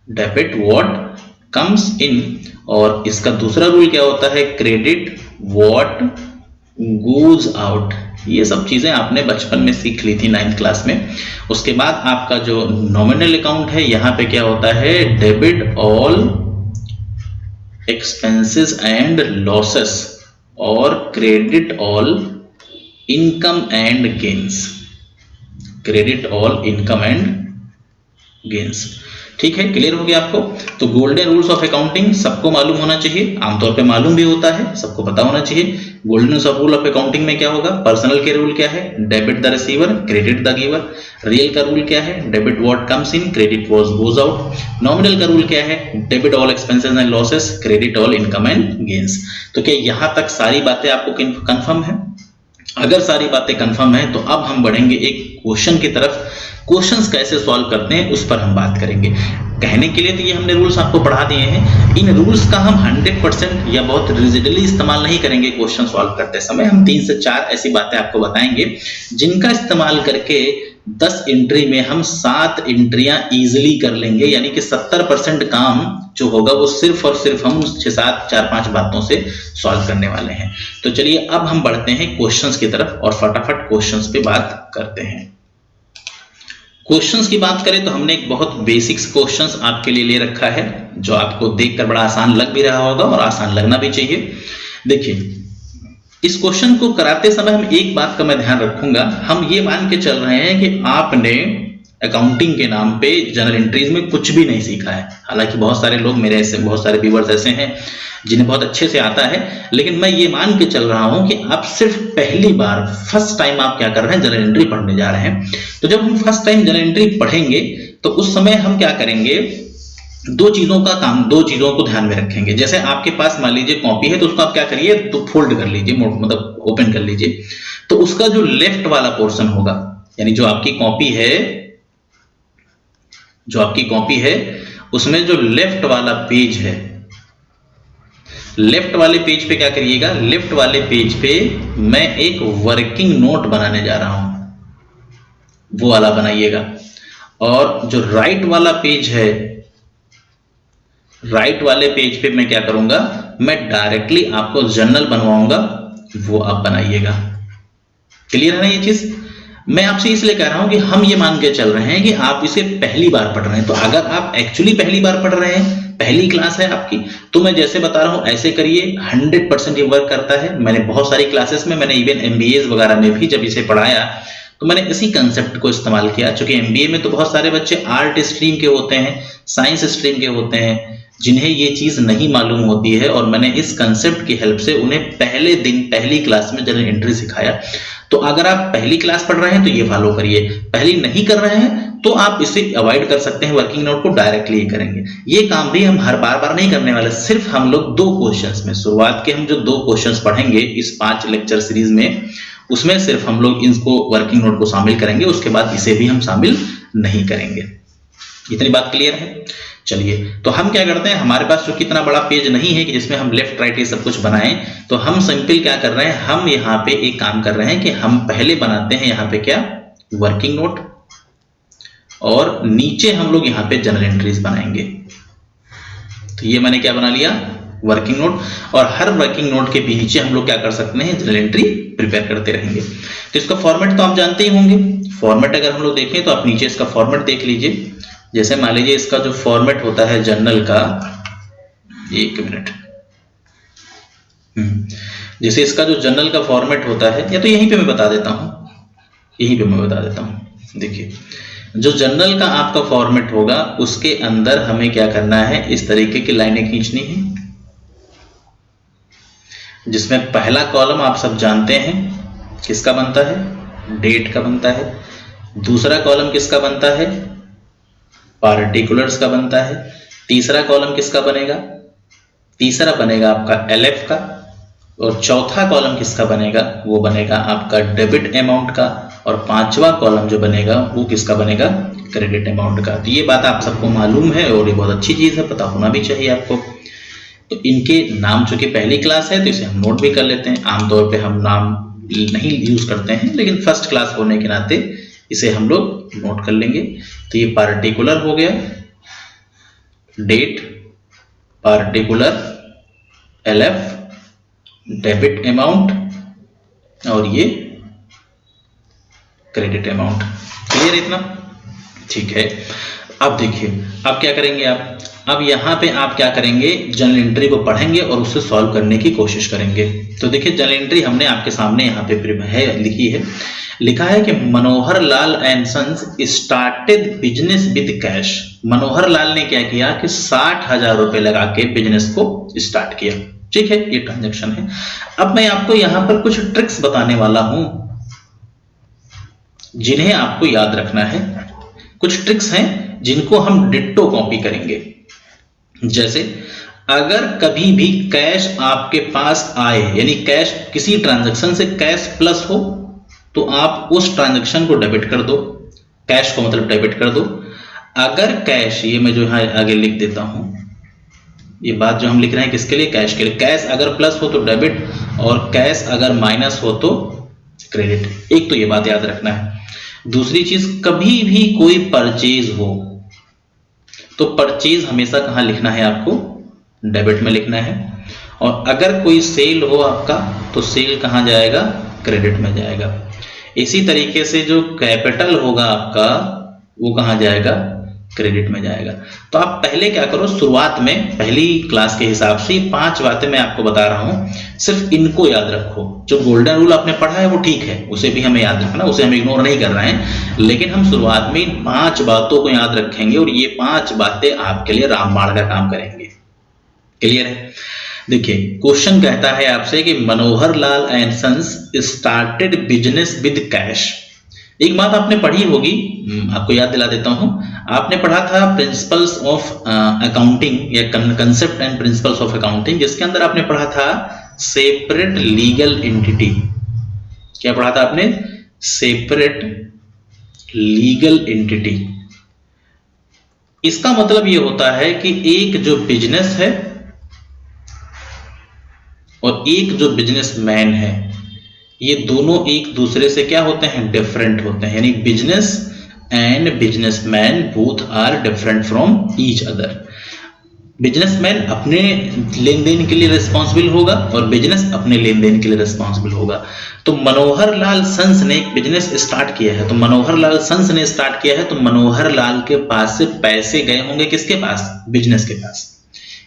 debit what comes in. और इसका दूसरा रूल क्या होता है, क्रेडिट व्हाट गोज आउट। ये सब चीजें आपने बचपन में सीख ली थी 9th क्लास में। उसके बाद आपका जो नॉमिनल अकाउंट है, यहां पे क्या होता है, debit all expenses and losses और credit all income and gains, credit all income and gains. ठीक है, क्लियर हो गया आपको। तो गोल्डन रूल्स ऑफ अकाउंटिंग सबको मालूम होना चाहिए, आमतौर पे मालूम भी होता है, सबको पता होना चाहिए। गोल्डन रूल ऑफ अकाउंटिंग में क्या होगा, पर्सनल के रूल क्या है, debit the receiver, credit the giver. Real का रूल क्या है, debit what comes in, credit what goes out. Nominal का रूल क्या है, debit all expenses and losses, credit all income and gains. तो क्या यहां तक सारी बातें आपको कंफर्म है? अगर सारी बातें कंफर्म है तो अब हम बढ़ेंगे एक क्वेश्चन की तरफ, क्वेश्चंस कैसे सॉल्व करते हैं उस पर हम बात करेंगे। कहने के लिए तो ये हमने रूल्स आपको पढ़ा दिए हैं, इन रूल्स का हम 100% या बहुत रिजिडली इस्तेमाल नहीं करेंगे क्वेश्चन सॉल्व करते समय। हम 3 से 4 ऐसी बातें आपको बताएंगे जिनका इस्तेमाल करके 10 एंट्री में हम 7 एंट्रियां इजीली कर लेंगे, यानी कि 70% काम जो होगा वो सिर्फ और सिर्फ हम 6-7 4-5 बातों से सॉल्व करने वाले हैं। तो चलिए अब हम बढ़ते हैं क्वेश्चंस की तरफ और फटाफट क्वेश्चंस पे बात करते हैं। क्वेश्चंस की बात करें तो हमने एक बहुत बेसिक्स क्वेश्चंस आपके लिए ले रखा है जो आपको देखकर बड़ा आसान लग भी रहा होगा और आसान लगना भी चाहिए। देखिए, इस क्वेश्चन को कराते समय हम एक बात का मैं ध्यान रखूंगा, हम ये मान के चल रहे हैं कि आपने अकाउंटिंग के नाम पे जनरल एंट्रीज में कुछ भी नहीं सीखा है। हालांकि बहुत सारे लोग मेरे ऐसे, बहुत सारे व्यूअर्स ऐसे हैं जिन्हें बहुत अच्छे से आता है, लेकिन मैं ये मान के चल रहा हूं कि आप सिर्फ पहली बार फर्स्ट टाइम आप क्या कर रहे हैं, जनरल एंट्री पढ़ने जा रहे हैं। तो जब हम फर्स्ट टाइम जनरल एंट्री पढ़ेंगे तो उस समय हम क्या करेंगे, दो चीजों को ध्यान में रखेंगे। जैसे आपके पास मान लीजिए कॉपी है तो उसको आप क्या करिए, तो फोल्ड कर लीजिए, मतलब ओपन कर लीजिए। तो उसका जो लेफ्ट वाला पोर्शन होगा, यानी जो आपकी कॉपी है उसमें जो लेफ्ट वाला पेज है, लेफ्ट वाले पेज पे क्या करिएगा, लेफ्ट वाले पेज पे मैं एक वर्किंग नोट बनाने जा रहा हूं, वो वाला बनाइएगा। और जो राइट वाला पेज है, राइट वाले पेज पे मैं क्या करूंगा, मैं डायरेक्टली आपको जर्नल बनवाऊंगा, वो आप बनाइएगा। क्लियर है ना ये चीज? मैं आपसे इसलिए कह रहा हूं कि हम ये मान के चल रहे हैं कि आप इसे पहली बार पढ़ रहे हैं। तो अगर आप एक्चुअली पहली बार पढ़ रहे हैं, पहली क्लास है आपकी, तो मैं जैसे बता रहा हूं ऐसे करिए, 100% ये वर्क करता है। मैंने बहुत सारी क्लासेस में, मैंने इवन MBAs वगैरह में भी जब इसे पढ़ाया तो मैंने इसी कंसेप्ट को इस्तेमाल किया। चूंकि MBA में तो बहुत सारे बच्चे आर्ट स्ट्रीम के होते हैं, साइंस स्ट्रीम के होते हैं, जिन्हें ये चीज नहीं मालूम होती है, और मैंने इस कंसेप्ट की हेल्प से उन्हें पहले दिन पहली क्लास में जनरल एंट्री सिखाया। तो अगर आप पहली क्लास पढ़ रहे हैं तो ये फॉलो करिए, पहली नहीं कर रहे हैं तो आप इसे अवॉइड कर सकते हैं, वर्किंग नोट को डायरेक्टली करेंगे। ये काम भी हम हर बार नहीं करने वाले, सिर्फ हम लोग 2 क्वेश्चंस में, शुरुआत के हम जो 2 क्वेश्चंस पढ़ेंगे इस 5 लेक्चर सीरीज में, उसमें सिर्फ हम लोग इसको वर्किंग नोट को शामिल करेंगे, उसके बाद इसे भी हम शामिल नहीं करेंगे। इतनी बात क्लियर है? चलिए, तो हम क्या करते हैं, हमारे पास जो इतना बड़ा पेज नहीं है कि जिसमें हम लेफ्ट राइट ये सब कुछ बनाएं, तो हम सिंपल क्या कर रहे हैं, हम यहाँ पे एक काम कर रहे हैं कि हम पहले बनाते हैं यहाँ पे क्या, वर्किंग नोट, और नीचे हम लोग यहाँ पे जनरल एंट्रीज बनाएंगे। तो ये मैंने क्या बना लिया, वर्किंग नोट, और हर वर्किंग नोट के नीचे हम लोग क्या कर सकते हैं, जनरल एंट्री प्रिपेयर करते रहेंगे। तो इसका फॉर्मेट तो आप जानते ही होंगे। फॉर्मेट अगर हम लोग देखें तो आप नीचे इसका फॉर्मेट देख लीजिए। जैसे मान लीजिए इसका जो फॉर्मेट होता है जर्नल का, एक मिनट, जैसे इसका जो जर्नल का फॉर्मेट होता है, या तो यहीं पे मैं बता देता हूं, देखिए जो जर्नल का आपका फॉर्मेट होगा उसके अंदर हमें क्या करना है, इस तरीके की लाइनें खींचनी है, जिसमें पहला कॉलम आप सब जानते हैं किसका बनता है, डेट का बनता है। दूसरा कॉलम किसका बनता है, पार्टिकुलर्स का बनता है। तीसरा कॉलम किसका बनेगा, तीसरा बनेगा आपका LF का, और चौथा कॉलम किसका बनेगा, वो बनेगा आपका डेबिट अमाउंट का, और 5वां कॉलम जो बनेगा वो किसका बनेगा, क्रेडिट अमाउंट का। तो ये बात आप सबको मालूम है और ये बहुत अच्छी चीज है, पता होना भी चाहिए आपको। तो इनके नाम, चूंकि पहली क्लास है तो इसे हम नोट भी कर लेते हैं। आमतौर पे हम नाम नहीं यूज करते हैं, लेकिन फर्स्ट क्लास होने के नाते इसे हम लोग नोट कर लेंगे। तो ये पार्टिकुलर हो गया, date, particular, LF, debit amount, और ये क्रेडिट अमाउंट। क्लियर इतना? ठीक है। अब देखिए, अब क्या करेंगे अब यहाँ पे आप क्या करेंगे, जनरल एंट्री को पढ़ेंगे और उससे सॉल्व करने की कोशिश करेंगे। तो देखिए, जनरल एंट्री हमने आपके सामने यहाँ पे लिखी है। लिखा है कि Manohar Lal and sons started business with cash. Manohar Lal ने क्या किया कि 60,000 रुपए लगा के बिजनेस को स्टार्ट किया। ठीक है, ये ट्रांजैक्शन है। अब मैं आपको यहां पर कुछ ट्रिक्स बताने वाला हूं जिन्हें आपको याद रखना है। कुछ ट्रिक्स हैं जिनको हम डिट्टो कॉपी करेंगे। जैसे अगर कभी भी कैश आपके पास आए, यानी कैश, किसी ट्रांजैक्शन से कैश प्लस हो, तो आप उस ट्रांजैक्शन को डेबिट कर दो। कैश को मतलब डेबिट कर दो। अगर कैश, ये मैं जो यहाँ आगे लिख देता हूं, ये बात जो हम लिख रहे हैं किसके लिए, कैश के लिए। कैश अगर प्लस हो तो डेबिट और कैश अगर माइनस हो तो क्रेडिट। एक तो ये बात याद रखना है। दूसरी चीज, कभी भी कोई परचेज हो तो परचेज हमेशा कहां लिखना है आपको, डेबिट में लिखना है। और अगर कोई सेल हो आपका तो सेल कहां जाएगा, क्रेडिट में जाएगा। इसी तरीके से जो कैपिटल होगा आपका वो कहां जाएगा, क्रेडिट में जाएगा। तो आप पहले क्या करो, शुरुआत में पहली क्लास के हिसाब से 5 बातें मैं आपको बता रहा हूं, सिर्फ इनको याद रखो। जो गोल्डन रूल आपने पढ़ा है वो ठीक है, उसे भी हमें याद रखना, उसे हम इग्नोर नहीं कर रहे हैं, लेकिन हम शुरुआत में इन 5 बातों को याद रखेंगे और ये 5 बातें आपके लिए रामबाण का काम करेंगे। क्लियर है? देखिए, क्वेश्चन कहता है आपसे कि Manohar Lal and sons started business with cash. एक बात आपने पढ़ी होगी, आपको याद दिला देता हूं। आपने पढ़ा था प्रिंसिपल्स ऑफ अकाउंटिंग या concept and principles of accounting, जिसके अंदर आपने पढ़ा था सेपरेट लीगल एंटिटी। क्या पढ़ा था आपने? Separate legal entity. इसका मतलब यह होता है कि एक जो बिजनेस है और एक जो बिजनेसमैन है, ये दोनों एक दूसरे से क्या होते हैं, डिफरेंट होते हैं। यानी business and businessman both are different from each other. Businessman अपने लेन देन के लिए रिस्पॉन्सिबल होगा और बिजनेस अपने लेन देन के लिए रिस्पॉन्सिबल होगा। तो मनोहर लाल सन्स ने एक बिजनेस स्टार्ट किया है, तो मनोहर लाल सन्स ने स्टार्ट किया है, तो मनोहर लाल के पास से पैसे गए होंगे किसके पास, बिजनेस के पास।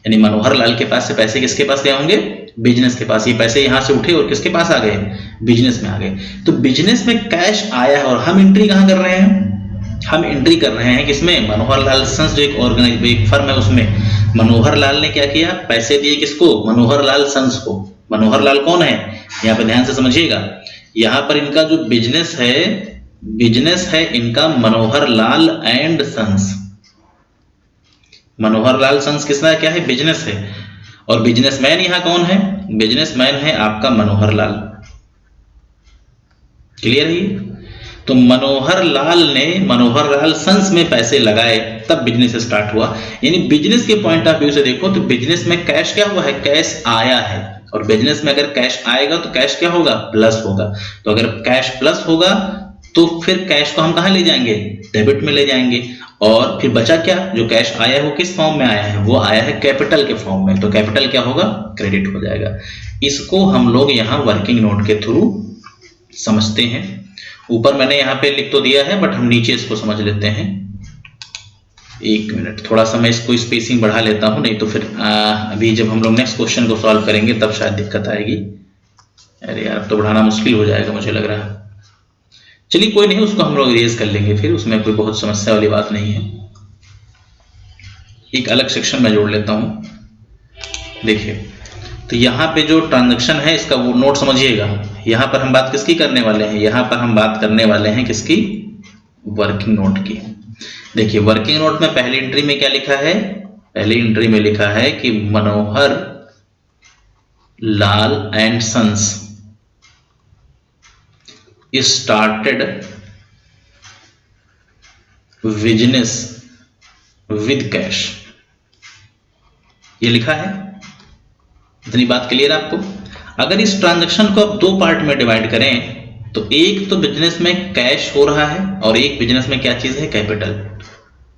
यानी मनोहर लाल के पास से पैसे किसके पास गए होंगे, बिजनेस के पास। ये पैसे यहां से उठे और किसके पास आ गए, बिजनेस में आ गए। तो बिजनेस में कैश आया है और हम एंट्री कहां कर रहे हैं, हम एंट्री कर रहे हैं किसमें, मनोहर लाल सन्स जो एक फर्म है उसमें। मनोहर लाल ने क्या किया, पैसे दिए किसको, मनोहर लाल सन्स को। मनोहर लाल कौन है, यहाँ पे ध्यान से समझिएगा। यहाँ पर इनका जो बिजनेस है इनका Manohar Lal and sons. Manohar Lal sons किसका क्या है, बिजनेस है। और बिजनेसमैन यहां कौन है, बिजनेसमैन है आपका मनोहर लाल। क्लियर है? तो मनोहर लाल सन्स में पैसे लगाए तब बिजनेस स्टार्ट हुआ। यानी बिजनेस के पॉइंट ऑफ व्यू से देखो तो बिजनेस में कैश क्या हुआ है, कैश आया है। और बिजनेस में अगर कैश आएगा तो कैश क्या होगा, प्लस होगा। तो अगर कैश प्लस होगा तो फिर कैश को हम कहां ले जाएंगे, डेबिट में ले जाएंगे। और फिर बचा क्या, जो कैश आया है वो किस फॉर्म में आया है, वो आया है कैपिटल के फॉर्म में। तो कैपिटल क्या होगा, क्रेडिट हो जाएगा। इसको हम लोग यहाँ वर्किंग नोट के थ्रू समझते हैं। ऊपर मैंने यहाँ पे लिख तो दिया है, बट हम नीचे इसको समझ लेते हैं। एक मिनट, थोड़ा सा मैं इसको स्पेसिंग बढ़ा लेता हूं, नहीं तो फिर अभी जब हम लोग नेक्स्ट क्वेश्चन को सॉल्व करेंगे तब शायद दिक्कत आएगी। अरे यार, तो बढ़ाना मुश्किल हो जाएगा मुझे लग रहा है। चलिए कोई नहीं, उसको हम लोग इरेज कर लेंगे, फिर उसमें कोई बहुत समस्या वाली बात नहीं है। एक अलग सेक्शन में जोड़ लेता हूं। देखिए, तो यहाँ पे जो ट्रांजैक्शन है इसका वो नोट समझिएगा। यहाँ पर हम बात किसकी करने वाले हैं, यहाँ पर हम बात करने वाले हैं किसकी, वर्किंग नोट की। देखिए, वर्किंग नोट में पहली एंट्री में क्या लिखा है, पहली एंट्री में लिखा है कि Manohar Lal and sons started business with cash. ये लिखा है, इतनी बात क्लियर आपको। अगर इस ट्रांजैक्शन को आप 2 पार्ट में डिवाइड करें तो एक तो बिजनेस में कैश हो रहा है और एक बिजनेस में क्या चीज है, कैपिटल।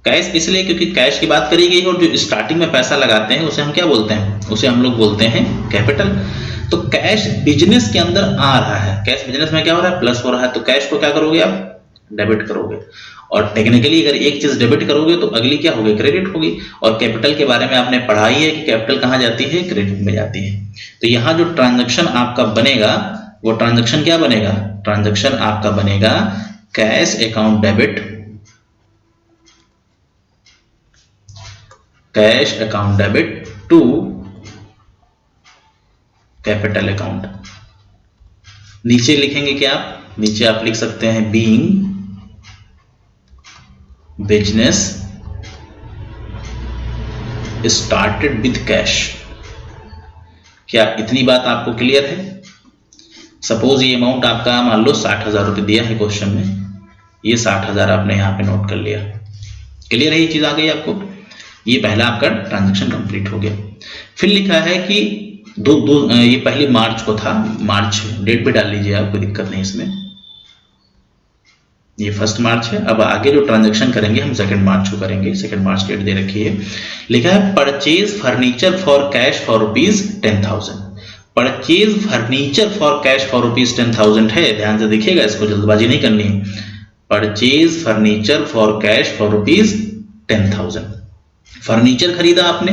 कैश इसलिए क्योंकि कैश की बात करी गई और जो स्टार्टिंग में पैसा लगाते हैं उसे हम क्या बोलते हैं, उसे हम लोग बोलते हैं कैपिटल। तो कैश बिजनेस के अंदर आ रहा है, कैश बिजनेस में क्या हो रहा है, प्लस हो रहा है। तो कैश को क्या करोगे आप, डेबिट करोगे। और टेक्निकली अगर एक चीज डेबिट करोगे तो अगली क्या होगी, क्रेडिट होगी। और कैपिटल के बारे में आपने पढ़ा ही है कि कैपिटल कहां जाती है, क्रेडिट में जाती है। तो यहां जो ट्रांजैक्शन आपका बनेगा वो ट्रांजैक्शन क्या बनेगा, ट्रांजैक्शन आपका बनेगा cash account debit, cash account debit to capital account. नीचे लिखेंगे क्या आप, नीचे आप लिख सकते हैं being business started with cash. क्या इतनी बात आपको क्लियर है? सपोज ये अमाउंट आपका मान लो 60,000 रुपए दिया है क्वेश्चन में, ये 60,000 आपने यहाँ पे नोट कर लिया। क्लियर है, ये चीज आ गई आपको। ये पहला आपका ट्रांजैक्शन कंप्लीट हो गया। फिर लिखा है कि ये पहले मार्च को था, मार्च डेट पे डाल लीजिए आप, कोई दिक्कत नहीं इसमें। ये 1 मार्च है। अब आगे जो ट्रांजैक्शन करेंगे हम 2 मार्च को करेंगे, 2 मार्च डेट दे रखी है। लिखा है purchase furniture for cash for ₹10,000। Purchase furniture for cash for ₹10,000 है, ध्यान से देखिएगा, इसको जल्दबाजी नहीं करनी। Purchase furniture for cash for ₹10,000, furniture खरीदा आपने।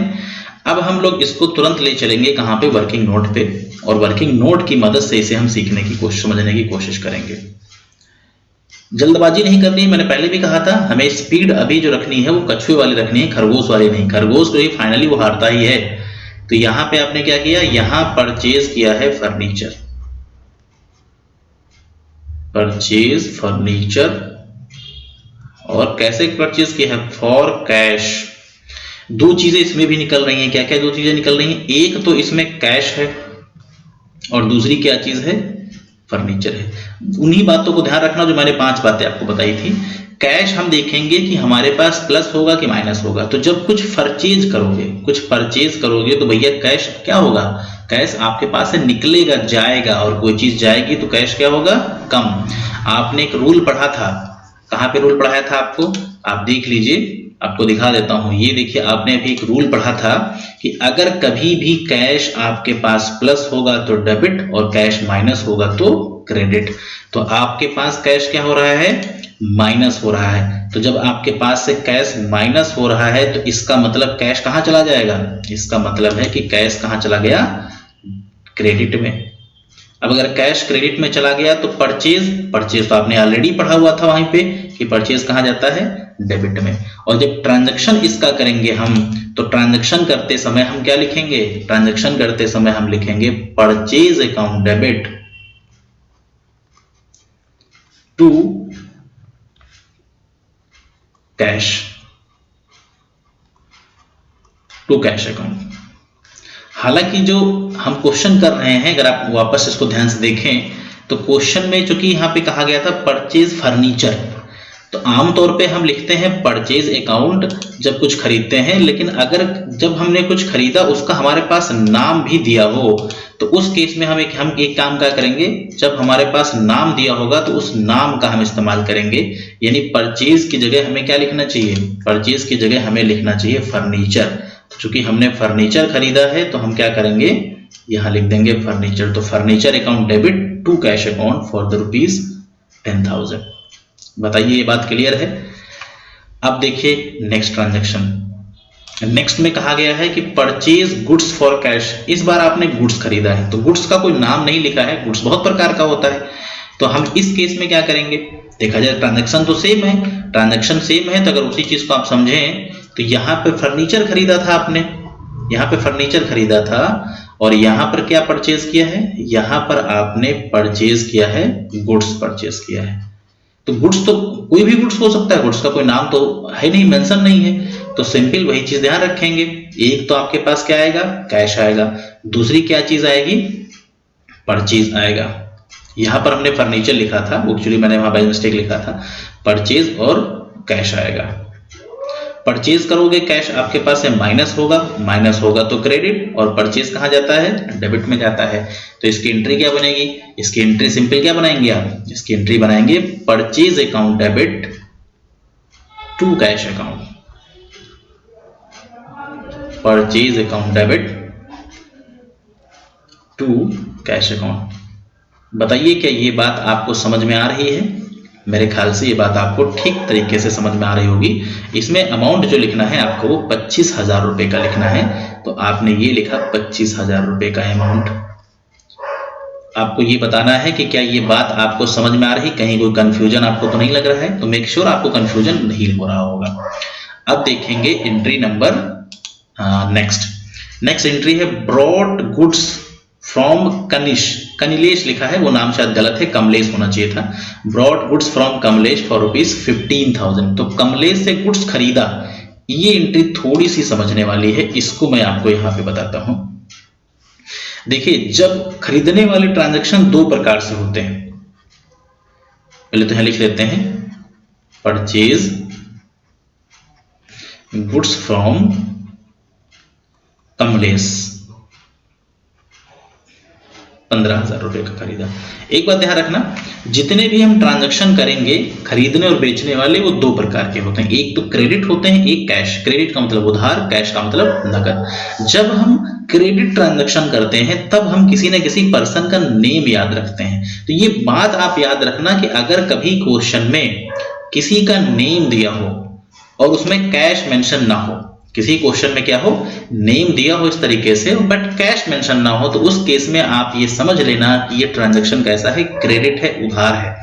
अब हम लोग इसको तुरंत ले चलेंगे कहां पे, वर्किंग नोट पे, और वर्किंग नोट की मदद से इसे हम सीखने की कोशिश, समझने की कोशिश करेंगे। जल्दबाजी नहीं करनी, मैंने पहले भी कहा था, हमें स्पीड अभी जो रखनी है वो कछुए वाली रखनी है, खरगोश वाली नहीं। खरगोश तो ये फाइनली वो हारता ही है। तो यहां पे आपने क्या किया, यहां परचेज किया है फर्नीचर, परचेज फर्नीचर, और कैसे परचेज किया है, फॉर कैश। दो चीजें इसमें भी निकल रही हैं। क्या क्या दो चीजें निकल रही हैं, एक तो इसमें कैश है और दूसरी क्या चीज है, फर्नीचर है। उन्हीं बातों को ध्यान रखना जो मैंने 5 बातें आपको बताई थी। कैश हम देखेंगे कि हमारे पास प्लस होगा कि माइनस होगा। तो जब कुछ परचेज करोगे तो भैया कैश क्या होगा, कैश आपके पास से निकलेगा, जाएगा, और कोई चीज जाएगी तो कैश क्या होगा, कम। आपने एक रूल पढ़ा था, कहां पे रूल पढ़ाया था आपको, आप देख लीजिए, आपको दिखा देता हूं। ये देखिए, आपने अभी एक रूल पढ़ा था कि अगर कभी भी कैश आपके पास प्लस होगा तो डेबिट और कैश माइनस होगा तो क्रेडिट। तो आपके पास कैश क्या हो रहा है, माइनस हो रहा है। तो जब आपके पास से कैश माइनस हो रहा है तो इसका मतलब कैश कहां चला जाएगा, इसका मतलब है कि कैश कहां चला गया, क्रेडिट में। अब अगर कैश क्रेडिट में चला गया तो परचेज तो आपने ऑलरेडी पढ़ा हुआ था वहीं पे कि परचेज कहां जाता है, डेबिट में। और जब ट्रांजैक्शन इसका करेंगे हम, तो ट्रांजैक्शन करते समय हम क्या लिखेंगे, ट्रांजैक्शन करते समय हम लिखेंगे purchase account debit to cash account. हालांकि जो हम क्वेश्चन कर रहे हैं, अगर आप वापस इसको ध्यान से देखें तो क्वेश्चन में चूंकि यहाँ पे कहा गया था परचेज फर्नीचर, तो आमतौर पे हम लिखते हैं परचेज अकाउंट जब कुछ खरीदते हैं। लेकिन अगर जब हमने कुछ खरीदा उसका हमारे पास नाम भी दिया हो तो उस केस में हम एक काम क्या करेंगे, जब हमारे पास नाम दिया होगा तो उस नाम का हम इस्तेमाल करेंगे। यानी परचेज की जगह हमें क्या लिखना चाहिए, परचेज की जगह हमें लिखना चाहिए फर्नीचर। चूंकि हमने फर्नीचर खरीदा है तो हम क्या करेंगे, यहां लिख देंगे फर्नीचर। तो furniture account debit to cash account for the ₹10,000। बताइए ये बात क्लियर है। अब देखिए नेक्स्ट ट्रांजैक्शन, नेक्स्ट में कहा गया है कि परचेज गुड्स फॉर कैश। इस बार आपने गुड्स खरीदा है, तो गुड्स का कोई नाम नहीं लिखा है, गुड्स बहुत प्रकार का होता है। तो हम इस केस में क्या करेंगे, देखा जाए ट्रांजैक्शन तो सेम है, ट्रांजैक्शन सेम है, तो अगर उसी चीज को आप समझें तो यहाँ पे फर्नीचर खरीदा था आपने, यहाँ पे फर्नीचर खरीदा था, और यहाँ पर क्या परचेज किया है, यहाँ पर आपने परचेज किया है, गुड्स परचेज किया है। तो गुड्स तो कोई भी गुड्स हो सकता है, गुड्स का कोई नाम तो है नहीं, मेंशन नहीं है। तो सिंपल वही चीज ध्यान रखेंगे, एक तो आपके पास क्या आएगा, कैश आएगा, दूसरी क्या चीज आएगी, परचेज आएगा। यहां पर हमने फर्नीचर लिखा था, एक्चुअली मैंने वहां बाय मिस्टेक लिखा था, परचेज और कैश आएगा। परचेज करोगे कैश आपके पास है, माइनस होगा तो क्रेडिट, और परचेज कहां जाता है, डेबिट में जाता है। तो इसकी एंट्री क्या बनेगी, इसकी एंट्री सिंपल क्या बनाएंगे आप, इसकी एंट्री बनाएंगे purchase account debit to cash account, purchase account debit to cash account. बताइए क्या ये बात आपको समझ में आ रही है। मेरे ख्याल से ये बात आपको ठीक तरीके से समझ में आ रही होगी। इसमें अमाउंट जो लिखना है आपको वो 25,000 रुपए का लिखना है। तो आपने ये लिखा 25,000 रुपए का अमाउंट। आपको ये बताना है कि क्या ये बात आपको समझ में आ रही, कहीं कोई कंफ्यूजन आपको तो नहीं लग रहा है। तो मेक श्योर आपको कंफ्यूजन नहीं हो रहा होगा। अब देखेंगे एंट्री नंबर नेक्स्ट एंट्री है ब्रॉड गुड्स फ्रॉम कनिलेश लिखा है, वो नाम शायद गलत है, कमलेश होना चाहिए था। Brought goods from Kamlesh for ₹15,000। तो कमलेश से गुड्स खरीदा, ये एंट्री थोड़ी सी समझने वाली है, इसको मैं आपको यहां पे बताता हूं। देखिए जब खरीदने वाले ट्रांजैक्शन दो प्रकार से होते हैं, पहले तो यहां लिख लेते हैं परचेज गुड्स फ्रॉम कमलेश, 15,000 रुपए का खरीदा। एक बात ध्यान रखना, जितने भी हम ट्रांजैक्शन करेंगे खरीदने और बेचने वाले, वो दो प्रकार के होते हैं, एक तो क्रेडिट होते हैं, एक कैश। क्रेडिट का मतलब उधार, कैश का मतलब नकद। जब हम क्रेडिट ट्रांजैक्शन करते हैं तब हम किसी न किसी पर्सन का नेम याद रखते हैं। तो ये बात आप याद रखना कि अगर कभी क्वेश्चन में किसी का नेम दिया हो और उसमें कैश मेंशन ना हो, किसी क्वेश्चन में क्या हो, नेम दिया हो इस तरीके से बट कैश मेंशन ना हो, तो उस केस में आप ये समझ लेना कि ये ट्रांजैक्शन कैसा है, क्रेडिट है, उधार है।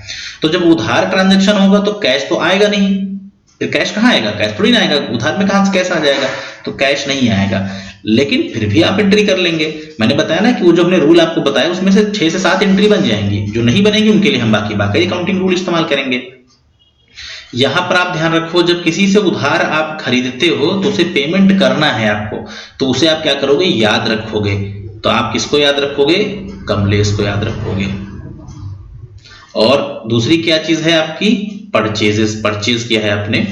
तो जब उधार ट्रांजैक्शन होगा तो कैश तो आएगा नहीं, फिर कैश कहाँ आएगा, कैश थोड़ी ना आएगा, उधार में कहाँ से कैश आ जाएगा, तो कैश नहीं आएगा। लेकिन फिर भी आप एंट्री कर लेंगे। मैंने बताया ना कि वो जो हमने रूल आपको बताया उसमें से 6 से 7 एंट्री बन जाएंगी, जो नहीं बनेगी उनके लिए हम बाकी अकाउंटिंग रूल इस्तेमाल करेंगे। यहां पर आप ध्यान रखो, जब किसी से उधार आप खरीदते हो तो उसे पेमेंट करना है आपको, तो उसे आप क्या करोगे, याद रखोगे। तो आप किसको याद रखोगे, कमलेश को याद रखोगे। और दूसरी क्या चीज है आपकी, परचेजेस, परचेज किया है आपने।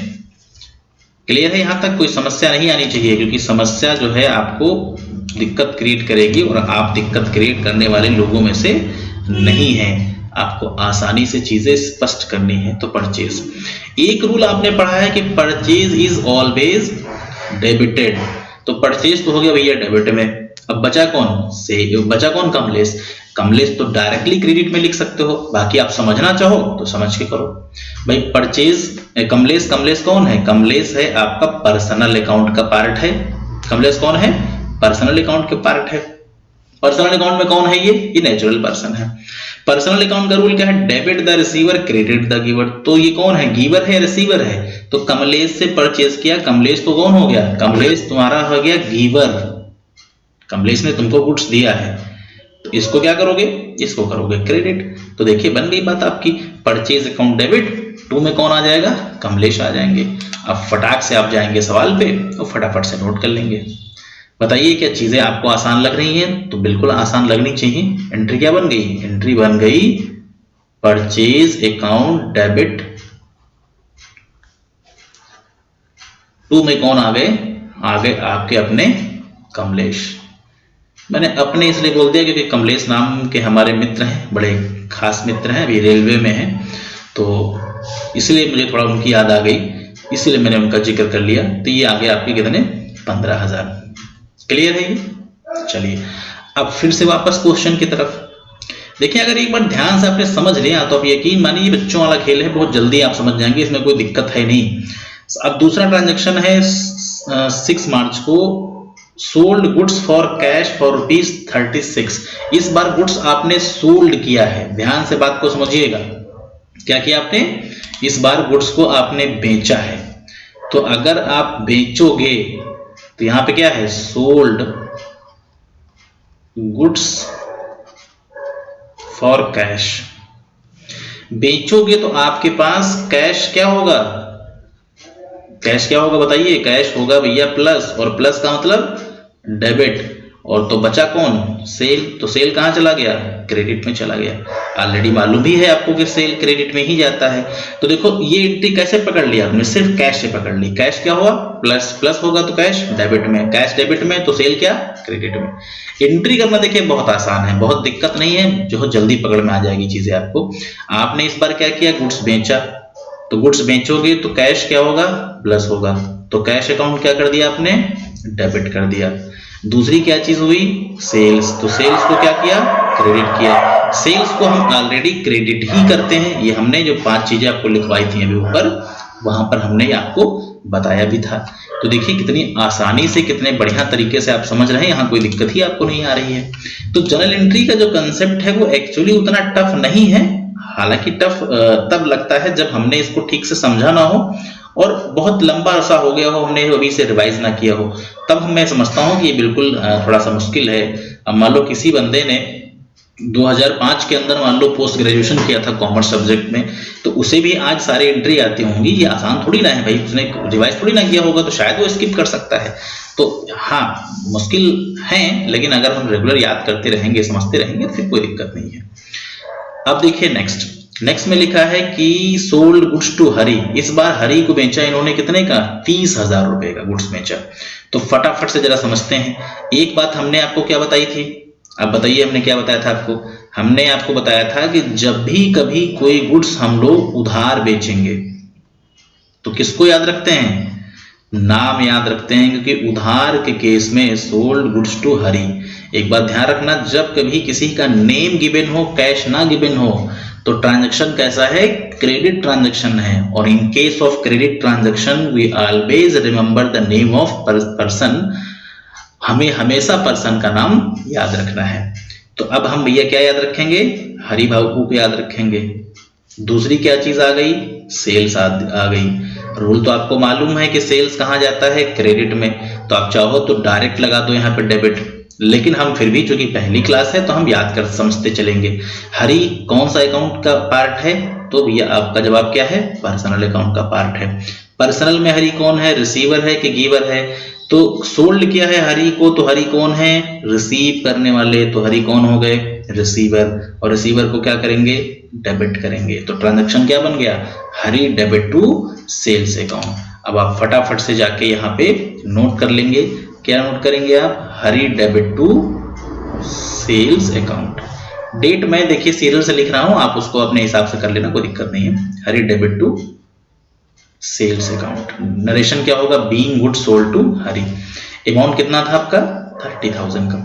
क्लियर है, यहां तक कोई समस्या नहीं आनी चाहिए, क्योंकि समस्या जो है आपको दिक्कत क्रिएट करेगी और आप दिक्कत क्रिएट करने वाले लोगों में से नहीं है। आपको आसानी से चीजें स्पष्ट करनी है। तो परचेज, एक रूल आपने पढ़ा है कि परचेज इज ऑलवेज डेबिटेड। तो परचेज तो हो गया भैया डेबिट में। अब बचा कौन, से बचा कौन, कमलेश। कमलेश तो डायरेक्टली क्रेडिट में लिख सकते हो, बाकी आप समझना चाहो तो समझ के करो। भाई परचेज कमलेश, कमलेश कौन है, कमलेश है आपका पर्सनल अकाउंट का पार्ट है। कमलेश कौन है, पर्सनल अकाउंट के पार्ट है। पर्सनल अकाउंट में कौन है, ये नेचुरल पर्सन है। पर्सनल अकाउंट का रूल क्या है, debit the receiver, credit the giver. तो ये कौन है, गिवर है, रिसीवर है। तो कमलेश से परचेज किया, कमलेश तो कौन हो गया, कमलेश तुम्हारा हो गया गिवर। कमलेश ने तुमको गुड्स दिया है, तो इसको क्या करोगे, इसको करोगे क्रेडिट। तो देखिए बन गई बात आपकी, परचेज अकाउंट डेबिट, 2 में कौन आ जाएगा, कमलेश आ जाएंगे। अब फटाक से आप जाएंगे सवाल पे और फटाफट से नोट कर लेंगे। बताइए क्या चीजें आपको आसान लग रही हैं, तो बिल्कुल आसान लगनी चाहिए। एंट्री क्या बन गई, एंट्री बन गई परचेज अकाउंट डेबिट, 2 में कौन आ गए, आपके अपने कमलेश। मैंने अपने इसलिए बोल दिया क्योंकि कमलेश नाम के हमारे मित्र हैं, बड़े खास मित्र हैं, अभी रेलवे में हैं, तो इसलिए मुझे थोड़ा उनकी याद आ गई, इसलिए मैंने उनका जिक्र कर लिया। तो ये आ गए आपके कितने, 15,000। क्लियर है ये। चलिए अब फिर से वापस क्वेश्चन की तरफ देखिए। अगर एक बार ध्यान से आपने समझ लिया तो आप यकीन मानिए बच्चों वाला खेल है, बहुत जल्दी आप समझ जाएंगे, इसमें कोई दिक्कत है नहीं। अब दूसरा ट्रांजैक्शन है 6 मार्च को, sold goods for cash for ₹36। इस बार गुड्स आपने सोल्ड किया है, ध्यान से बात को समझिएगा। क्या किया आपने, इस बार गुड्स को आपने बेचा है। तो अगर आप बेचोगे तो यहां पे क्या है, सोल्ड गुड्स फॉर कैश। बेचोगे तो आपके पास कैश क्या होगा, कैश क्या होगा बताइए, कैश होगा भैया प्लस, और प्लस का मतलब डेबिट, और तो बचा कौन, सेल। तो सेल कहां चला गया, क्रेडिट में चला गया। ऑलरेडी मालूम भी है आपको कि सेल क्रेडिट में ही जाता है। तो देखो ये एंट्री कैसे पकड़ लिया आपने, सिर्फ कैश से पकड़ ली। कैश क्या हुआ, प्लस, प्लस होगा तो कैश डेबिट में, कैश डेबिट में, तो सेल क्या, क्रेडिट में। एंट्री करना देखिए बहुत आसान है, बहुत दिक्कत नहीं है, जो जल्दी पकड़ में आ जाएगी चीजें आपको। आपने इस बार क्या किया, गुड्स बेचा, तो गुड्स बेचोगे तो कैश क्या होगा, प्लस होगा, तो कैश अकाउंट क्या कर दिया आपने, डेबिट कर दिया। दूसरी क्या चीज हुई, सेल्स, तो सेल्स को क्या किया, क्रेडिट किया। सेल्स को हम ऑलरेडी क्रेडिट ही करते हैं, ये हमने जो 5 चीजें आपको लिखवाई थी अभी ऊपर, वहां पर हमने आपको बताया भी था। तो देखिए कितनी आसानी से, कितने बढ़िया तरीके से आप समझ रहे हैं, यहाँ कोई दिक्कत ही आपको नहीं आ रही है। तो जर्नल एंट्री का जो कंसेप्ट है वो एक्चुअली उतना टफ नहीं है, हालांकि टफ तब लगता है जब हमने इसको ठीक से समझा ना हो और बहुत लंबा अरसा हो गया हो, हमने अभी से रिवाइज ना किया हो, तब मैं समझता हूं कि ये बिल्कुल थोड़ा सा मुश्किल है। अब मान लो किसी बंदे ने 2005 के अंदर मान लो पोस्ट ग्रेजुएशन किया था कॉमर्स सब्जेक्ट में, तो उसे भी आज सारी एंट्री आती होंगी, ये आसान थोड़ी ना है भाई, उसने रिवाइज थोड़ी ना किया होगा, तो शायद वो स्किप कर सकता है। तो हाँ मुश्किल है, लेकिन अगर हम रेगुलर याद करते रहेंगे, समझते रहेंगे, फिर कोई दिक्कत नहीं है। अब देखिए नेक्स्ट, नेक्स्ट में लिखा है कि सोल्ड गुड्स टू हरी, इस बार हरी को बेचा इन्होंने कितने का, 30,000 रुपए का गुड्स बेचा। तो फटाफट से जरा समझते हैं। एक बात हमने आपको क्या बताई थी, अब बताइए हमने क्या बताया था आपको। हमने आपको बताया था कि जब भी कभी कोई गुड्स हम लोग उधार बेचेंगे तो किसको याद रखते हैं, नाम याद रखते हैं, क्योंकि उधार के केस में सोल्ड गुड्स टू हरी। एक बात ध्यान रखना, जब कभी किसी का नेम गिवन हो, कैश ना गिवन हो, तो ट्रांजैक्शन कैसा है, क्रेडिट ट्रांजैक्शन है। और in case of credit transaction we always remember the name of person, हमें हमेशा पर्सन का नाम याद रखना है। तो अब हम भैया क्या याद रखेंगे, हरि बाबू को याद रखेंगे। दूसरी क्या चीज आ गई, सेल्स आ गई। रूल तो आपको मालूम है कि सेल्स कहाँ जाता है, क्रेडिट में। तो आप चाहो तो डायरेक्ट लगा दो यहाँ पे डेबिट, लेकिन हम फिर भी चूंकि पहली क्लास है तो हम याद कर समझते चलेंगे। हरी कौन सा अकाउंट का पार्ट है, तो भैया आपका जवाब क्या है, पर्सनल अकाउंट का पार्ट है। पर्सनल में हरी कौन है, रिसीवर है कि गिवर है। तो सोल्ड किया है हरी को, तो हरी कौन है, रिसीव करने वाले, तो हरी कौन हो गए, रिसीवर। और रिसीवर को क्या करेंगे, डेबिट करेंगे। तो ट्रांजैक्शन क्या बन गया, हरी डेबिट टू सेल्स अकाउंट। अब आप फटाफट से जाके यहाँ पे नोट कर लेंगे, क्या नोट करेंगे आप, Hari debit to sales account. Date मैं देखिए सीरियल से लिख रहा हूं, आप उसको अपने हिसाब से कर लेना, कोई दिक्कत नहीं है। Hari debit to sales account. Narration क्या होगा, being good sold to Hari. Amount कितना था आपका, 30,000 का।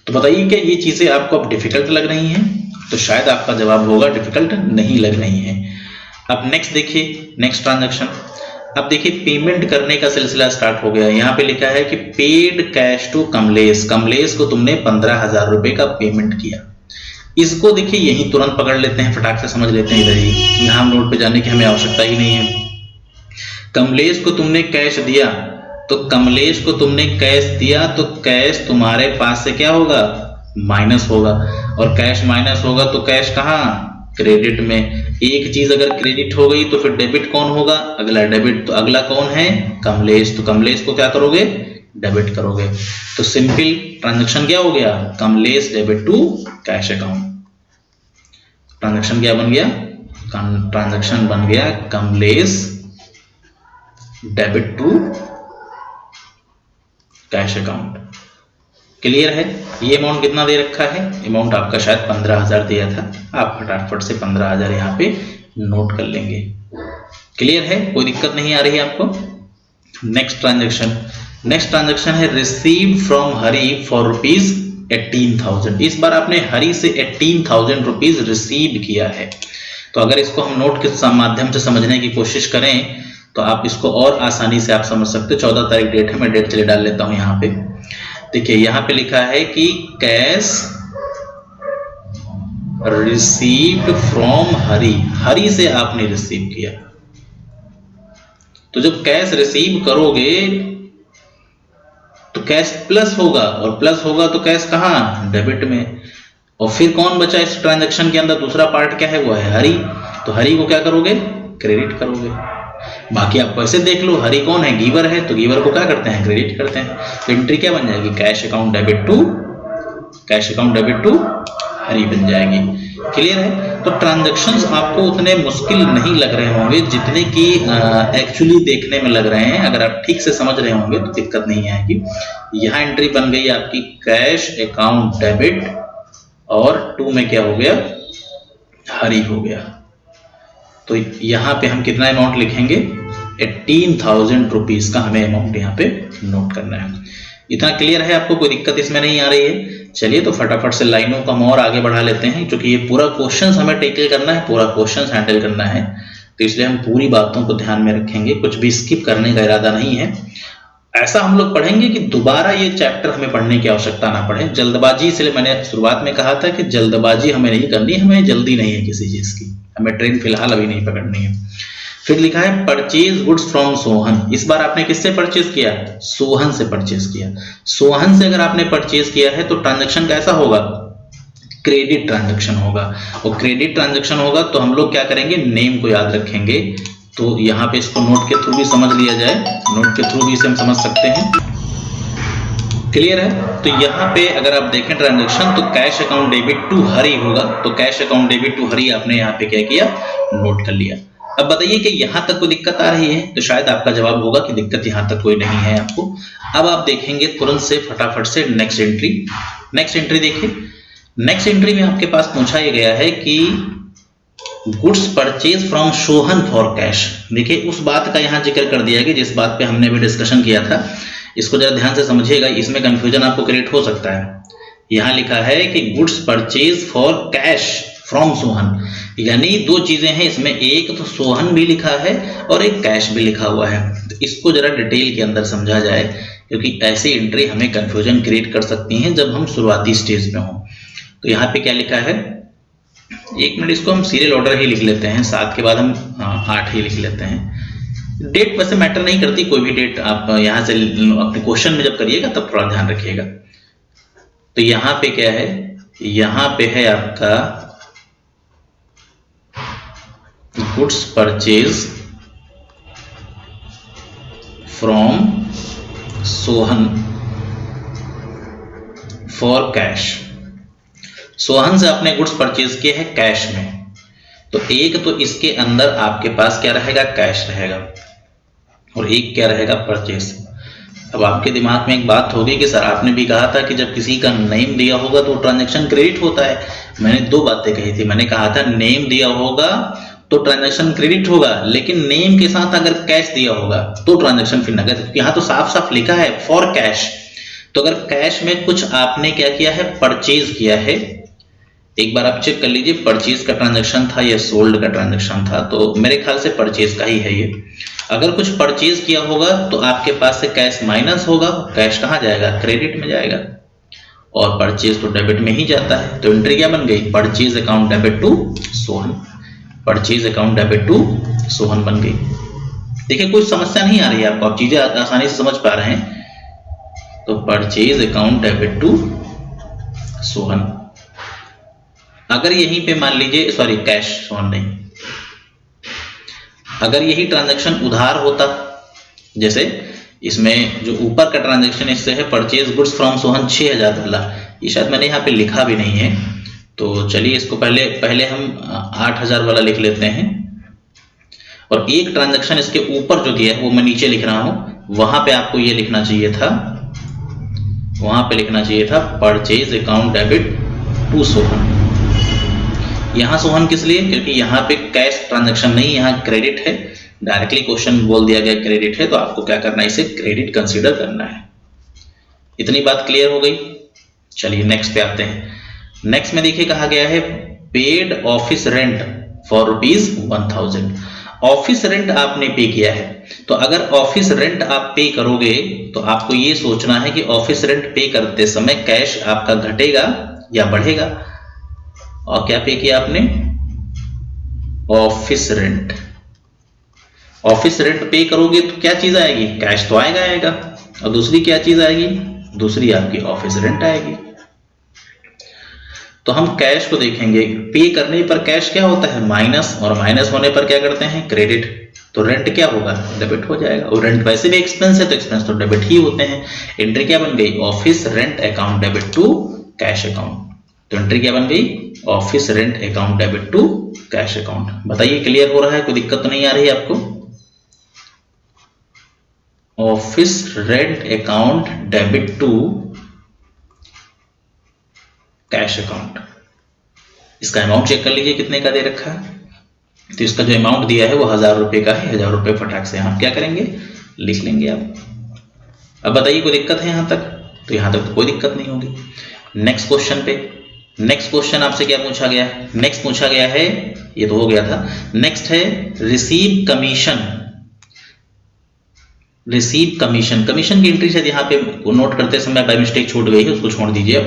तो बताइए क्या ये चीजें आपको अब डिफिकल्ट लग रही हैं, तो शायद आपका जवाब होगा डिफिकल्ट नहीं लग रही है। अब नेक्स्ट देखिए, नेक्स्ट ट्रांजैक्शन। अब देखिए पेमेंट करने का सिलसिला स्टार्ट हो गया। यहाँ पे लिखा है कि paid cash to Kamlesh, Kamlesh को तुमने 15,000 रुपए का पेमेंट किया। इसको देखिए यही तुरंत पकड़ लेते हैं, फटाक से समझ लेते हैं इधर ही, यहाँ नोट पे जाने की हमें आवश्यकता ही नहीं है। कमलेश को तुमने कैश दिया, तो कमलेश को तुमने कैश दिया, तो कैश तुम्हारे पास से क्या होगा, माइनस होगा। और कैश माइनस होगा तो कैश कहाँ, क्रेडिट में। एक चीज अगर क्रेडिट हो गई तो फिर डेबिट कौन होगा, अगला डेबिट। तो अगला कौन है, कमलेश। तो कमलेश को क्या करोगे, डेबिट करोगे। तो सिंपल ट्रांजैक्शन क्या हो गया, Kamlesh debit to cash account. Transaction क्या बन गया, ट्रांजैक्शन बन गया Kamlesh debit to cash account. Clear है। ये अमाउंट कितना दे रखा है, अमाउंट आपका शायद 15,000 दिया था, आप फटाफट से 15,000 यहाँ पे नोट कर लेंगे। क्लियर है, कोई दिक्कत नहीं आ रही है आपको। नेक्स्ट ट्रांजैक्शन, नेक्स्ट ट्रांजैक्शन है receive from Hari for rupees 18,000। इस बार आपने हरी से 18,000 रुपीज रिसीव किया है। तो अगर इसको हम नोट के माध्यम से समझने की कोशिश करें तो आप इसको और आसानी से आप समझ सकते हो। 14 तारीख डेट है, मैं डेट चले डाल लेता हूं यहाँ पे। देखिए यहाँ पे लिखा है कि cash received from Hari, Hari से आपने रिसीव किया। तो जब कैश रिसीव करोगे तो कैश प्लस होगा, और प्लस होगा तो कैश कहाँ, डेबिट में। और फिर कौन बचा इस ट्रांजैक्शन के अंदर, दूसरा पार्ट क्या है, वो है हरी। तो हरी को क्या करोगे, क्रेडिट करोगे। बाकी आप वैसे देख लो, हरी कौन है, गिवर है, तो गिवर को क्या करते हैं, क्रेडिट करते हैं। तो एंट्री क्या बन जाएगी, cash account debit to, cash account debit to Hari बन जाएगी। क्लियर है। तो ट्रांजैक्शंस आपको उतने मुश्किल नहीं लग रहे होंगे जितने कि एक्चुअली देखने में लग रहे हैं। अगर आप ठीक से समझ रहे होंगे तो दिक्कत नहीं आएगी। यहाँ एंट्री बन गई आपकी कैश अकाउंट डेबिट, और टू में क्या हो गया, हरी हो गया। तो यहाँ पे हम कितना अमाउंट लिखेंगे, 18,000 रुपीज का हमें अमाउंट यहाँ पे नोट करना है। इतना क्लियर है आपको, कोई दिक्कत इसमें नहीं आ रही है। चलिए तो फटाफट से लाइनों को हम और आगे बढ़ा लेते हैं, क्योंकि ये पूरा क्वेश्चन हमें टेकल करना है, पूरा क्वेश्चन हैंडल करना है, तो इसलिए हम पूरी बातों को ध्यान में रखेंगे, कुछ भी स्किप करने का इरादा नहीं है। ऐसा हम लोग पढ़ेंगे कि दोबारा ये चैप्टर हमें पढ़ने की आवश्यकता ना पड़े। जल्दबाजी, इसलिए मैंने शुरुआत में कहा था कि जल्दबाजी हमें नहीं करनी, हमें जल्दी नहीं है किसी चीज की, हमें ट्रेन फिलहाल अभी नहीं पकड़नी है। फिर लिखा है परचेज गुड्स फ्रॉम सोहन। इस बार आपने किससे परचेज किया, सोहन से परचेज किया। सोहन से अगर आपने परचेज किया है तो ट्रांजैक्शन कैसा होगा, क्रेडिट ट्रांजैक्शन होगा। और क्रेडिट ट्रांजैक्शन होगा तो हम लोग क्या करेंगे, नेम को याद रखेंगे। तो यहाँ पे इसको नोट के थ्रू भी समझ लिया जाए, नोट के थ्रू भी इसे हम समझ सकते हैं। क्लियर है? तो यहाँ पे अगर आप देखें ट्रांजैक्शन, तो कैश अकाउंट डेबिट टू हरी होगा, तो कैश अकाउंट डेबिट टू हरी आपने यहाँ पे क्या किया, नोट कर लिया। अब बताइए कि यहाँ तक कोई दिक्कत आ रही है, तो शायद आपका जवाब होगा कि दिक्कत यहाँ तक कोई नहीं है आपको। अब आप देखेंगे तुरंत से फटाफट से नेक्स्ट एंट्री। नेक्स्ट एंट्री देखिए, नेक्स्ट एंट्री में आपके पास पूछा ये गया है कि goods purchase from Sohan for cash. देखिए उस बात का यहाँ जिक्र कर दिया है जिस बात पे हमने भी डिस्कशन किया था। इसको जरा ध्यान से समझिएगा, इसमें कंफ्यूजन आपको क्रिएट हो सकता है। यहाँ लिखा है कि goods purchase for cash from Sohan, यानी दो चीजें हैं इसमें, एक तो सोहन भी लिखा है और एक कैश भी लिखा हुआ है। तो इसको जरा डिटेल के अंदर समझा जाए, क्योंकि ऐसी एंट्री हमें कंफ्यूजन क्रिएट कर सकती हैं जब हम शुरुआती स्टेज में हों। तो यहाँ पे क्या लिखा है, एक मिनट, इसको हम सीरियल ऑर्डर ही लिख लेते हैं, 7 के बाद हम 8 ही लिख लेते हैं। डेट वैसे मैटर नहीं करती, कोई भी डेट आप यहाँ से अपने क्वेश्चन में जब करिएगा तब थोड़ा ध्यान रखिएगा। तो यहाँ पे क्या है, यहाँ पे है आपका goods purchase from Sohan for cash. Sohan से आपने गुड्स परचेज किए हैं कैश में, तो एक तो इसके अंदर आपके पास क्या रहेगा, कैश रहेगा, और एक क्या रहेगा, परचेज। अब आपके दिमाग में एक बात होगी कि सर आपने भी कहा था कि जब किसी का नेम दिया होगा तो ट्रांजैक्शन क्रेडिट होता है। मैंने दो बातें कही थी, मैंने कहा था नेम दिया होगा तो ट्रांजैक्शन क्रेडिट होगा, लेकिन नेम के साथ अगर कैश दिया होगा तो ट्रांजैक्शन फिर नगद, क्योंकि यहाँ तो साफ साफ लिखा है फॉर कैश। तो अगर कैश में कुछ आपने क्या किया है, परचेज किया है, एक बार आप चेक कर लीजिए परचेज का ट्रांजैक्शन था या सोल्ड का ट्रांजैक्शन था, तो मेरे ख्याल से परचेज का ही है ये। अगर कुछ परचेज किया होगा तो आपके पास से कैश माइनस होगा, कैश कहाँ जाएगा, क्रेडिट में जाएगा, और परचेज तो डेबिट में ही जाता है। तो एंट्री क्या बन गई, purchase account debit to Sohan, purchase account debit to Sohan बन गई। देखिए कोई समस्या नहीं आ रही है आपको, आप चीजें आसानी से समझ पा रहे हैं। तो purchase account debit to Sohan, अगर यहीं पे मान लीजिए, सॉरी कैश सोहन नहीं, अगर यही ट्रांजैक्शन उधार होता, जैसे इसमें जो ऊपर का ट्रांजैक्शन इससे है परचेज गुड्स फ्रॉम सोहन 6000 वाला, ये शायद मैंने यहाँ पे लिखा भी नहीं है, तो चलिए इसको पहले हम 8000 वाला लिख लेते हैं, और एक ट्रांजैक्शन इसके ऊपर जो दिया है वो मैं नीचे लिख रहा हूँ, वहां पे आपको ये लिखना चाहिए था, वहां पे लिखना चाहिए था purchase account debit to Sohan. यहाँ सोहन किस लिए, क्योंकि यहाँ पे कैश ट्रांजैक्शन नहीं, यहाँ क्रेडिट है, डायरेक्टली क्वेश्चन बोल दिया गया क्रेडिट है, तो आपको क्या करना है, इसे क्रेडिट कंसीडर करना है। इतनी बात क्लियर हो गई। चलिए नेक्स्ट पे आते हैं। नेक्स्ट में देखिए कहा गया है paid office rent for ₹1000। Office rent आपने पे किया है, तो अगर ऑफिस रेंट आप पे करोगे तो आपको ये सोचना है कि ऑफिस रेंट पे करते समय कैश आपका घटेगा या बढ़ेगा। और क्या पे किया आपने, ऑफिस रेंट। ऑफिस रेंट पे करोगे तो क्या चीज आएगी, कैश तो आएगा, और दूसरी क्या चीज आएगी, दूसरी आपकी ऑफिस रेंट आएगी। तो हम कैश को देखेंगे, पे करने पर कैश क्या होता है, माइनस, और माइनस होने पर क्या करते हैं, क्रेडिट। तो रेंट क्या होगा, डेबिट हो जाएगा, और रेंट वैसे भी एक्सपेंस है तो एक्सपेंस तो डेबिट ही होते हैं। एंट्री क्या बन गई, office rent account debit to cash account. तो एंट्री क्या बन गई, office rent account debit to cash account. बताइए क्लियर हो रहा है, कोई दिक्कत तो नहीं आ रही है आपको। Office rent account debit to cash account. इसका अमाउंट चेक कर लीजिए कितने का दे रखा है। तो इसका जो अमाउंट दिया है वो 1000 रुपए का है, 1000 रुपए फटाक से आप क्या करेंगे, लिख लेंगे आप। अब बताइए कोई दिक्कत है यहाँ तक, तो यहाँ तक तो कोई दिक्कत नहीं होगी। नेक्स्ट क्वेश्चन पे, नेक्स्ट क्वेश्चन आपसे क्या पूछा गया है, नेक्स्ट पूछा गया है, ये तो हो गया था, नेक्स्ट है receive commission. Receive commission, commission की एंट्री शायद यहाँ पे नोट करते समय बाय मिस्टेक छूट गई है, उसको छोड़ दीजिए।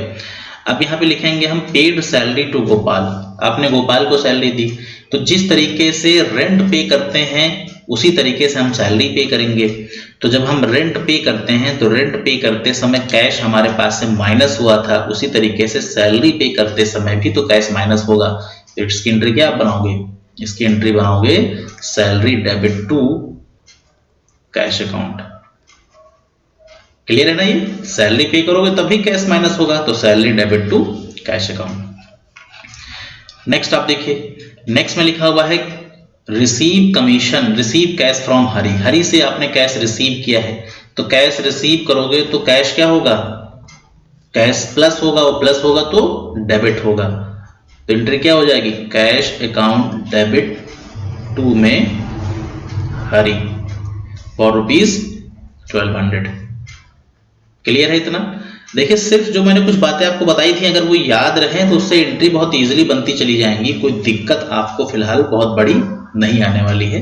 अब यहाँ पे लिखेंगे हम पेड सैलरी टू गोपाल। आपने गोपाल को सैलरी दी, तो जिस तरीके से रेंट पे करते हैं उसी तरीके से हम सैलरी पे करेंगे। तो जब हम रेंट पे करते हैं तो रेंट पे करते समय कैश हमारे पास से माइनस हुआ था, उसी तरीके से सैलरी पे करते समय भी तो कैश माइनस होगा। तो इसकी एंट्री क्या आप बनाओगे, इसकी एंट्री बनाओगे salary debit to cash account. Clear है ना? ये सैलरी पे करोगे तभी कैश माइनस होगा, तो salary debit to cash account. Next आप देखिए, नेक्स्ट में लिखा हुआ है receive commission, receive cash from Hari, Hari से आपने कैश रिसीव किया है, तो कैश रिसीव करोगे तो कैश क्या होगा, कैश प्लस होगा, और प्लस होगा तो डेबिट होगा, तो एंट्री क्या हो जाएगी, कैश अकाउंट डेबिट टू में हरी फॉर रुपीज 1200। क्लियर है इतना? देखिए सिर्फ जो मैंने कुछ बातें आपको बताई थी अगर वो याद रहे तो उससे एंट्री बहुत इजीली बनती चली जाएंगी, कोई दिक्कत आपको फिलहाल बहुत बड़ी नहीं आने वाली है।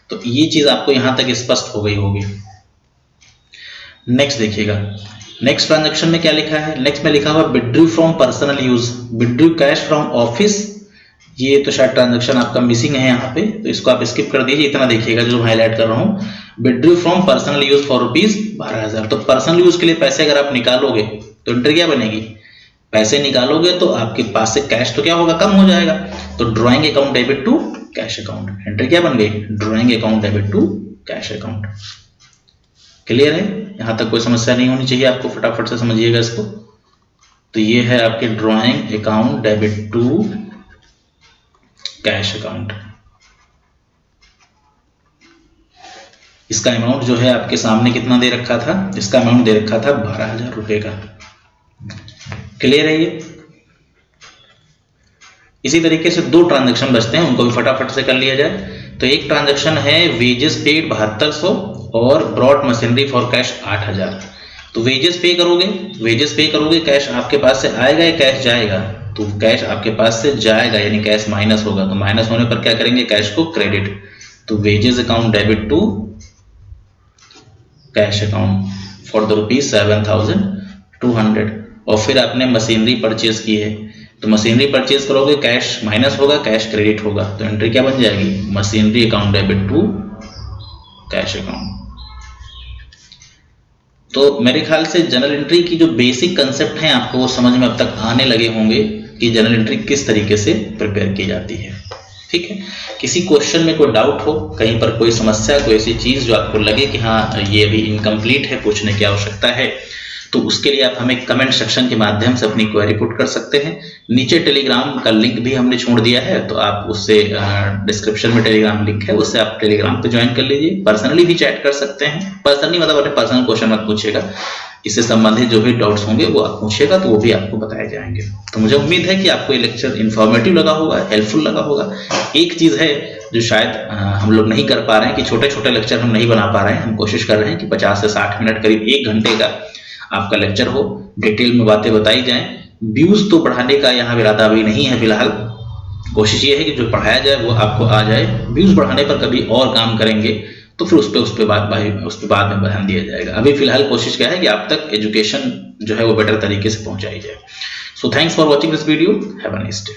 तो ये चीज आपको यहां तक स्पष्ट हो गई होगी। नेक्स्ट देखिएगा, नेक्स्ट ट्रांजैक्शन में क्या लिखा है, नेक्स्ट में लिखा हुआ withdrew from personal use, withdrew cash from office, ये तो शायद ट्रांजैक्शन आपका मिसिंग है यहाँ पे, तो इसको आप स्किप कर दीजिए, इतना देखिएगा जो हाईलाइट कर रहा हूँ, withdrew from personal use for rupees 12,000। तो पर्सनल यूज के लिए पैसे अगर आप निकालोगे तो एंट्री क्या बनेगी, पैसे निकालोगे तो आपके पास से कैश तो क्या होगा, कम हो जाएगा, तो drawing account debit to cash account, entry क्या बन गई, drawing account debit to cash account. Clear है? यहां तक कोई समस्या नहीं होनी चाहिए आपको, फटाफट से समझिएगा इसको। तो ये है आपके drawing account debit to cash account. इसका अमाउंट जो है आपके सामने कितना दे रखा था, इसका अमाउंट दे रखा था 12,000 रुपए का। क्लियर है ये? इसी तरीके से दो ट्रांजैक्शन बचते हैं, उनको भी फटाफट से कर लिया जाए। तो एक ट्रांजैक्शन है वेजेस पेड 7200 और ब्रॉड मशीनरी फॉर कैश 8,000। तो वेजेस पे करोगे कैश आपके पास से आएगा या कैश जाएगा, तो कैश आपके पास से जाएगा यानी कैश माइनस होगा, तो माइनस होने पर क्या करेंगे, कैश को क्रेडिट, तो wages account debit to cash account for the rupees 7,200। और फिर आपने मशीनरी परचेज की है, तो मशीनरी परचेज करोगे कैश माइनस होगा, कैश क्रेडिट होगा, तो एंट्री क्या बन जाएगी, machinery account debit to cash account. तो मेरे ख्याल से जनरल एंट्री की जो बेसिक कंसेप्ट हैं आपको वो समझ में अब तक आने लगे होंगे कि जनरल एंट्री किस तरीके से प्रिपेयर की जाती है। ठीक है, किसी क्वेश्चन में कोई डाउट हो, कहीं पर कोई समस्या, कोई ऐसी चीज जो आपको लगे कि हाँ ये अभी इनकम्प्लीट है, पूछने की आवश्यकता है, तो उसके लिए आप हमें कमेंट सेक्शन के माध्यम से अपनी क्वेरी पुट कर सकते हैं। नीचे टेलीग्राम का लिंक भी हमने छोड़ दिया है, तो आप उससे डिस्क्रिप्शन में टेलीग्राम लिंक है, उससे आप टेलीग्राम पे ज्वाइन कर लीजिए। पर्सनली भी चैट कर सकते हैं, पर्सनली मतलब अपने पर्सनल क्वेश्चन मत पूछिएगा, इससे संबंधित जो भी डाउट्स होंगे वो आप पूछिएगा तो वो भी आपको बताए जाएंगे। तो मुझे उम्मीद है कि आपको ये लेक्चर इन्फॉर्मेटिव लगा होगा, हेल्पफुल लगा होगा। एक चीज है जो शायद हम लोग नहीं कर पा रहे हैं कि छोटे छोटे लेक्चर हम नहीं बना पा रहे हैं, हम कोशिश कर रहे हैं कि 50 से 60 मिनट करीब 1 घंटे का आपका लेक्चर हो, डिटेल में बातें बताई जाएं। व्यूज तो बढ़ाने का यहाँ इरादा अभी नहीं है फिलहाल, कोशिश ये है कि जो पढ़ाया जाए वो आपको आ जाए। व्यूज बढ़ाने पर कभी और काम करेंगे तो फिर उस पे बाद में ध्यान दिया जाएगा। अभी फिलहाल कोशिश क्या है कि आप तक एजुकेशन जो है वो बेटर तरीके से पहुंचाई जाए। So thanks for watching this video, have a nice day.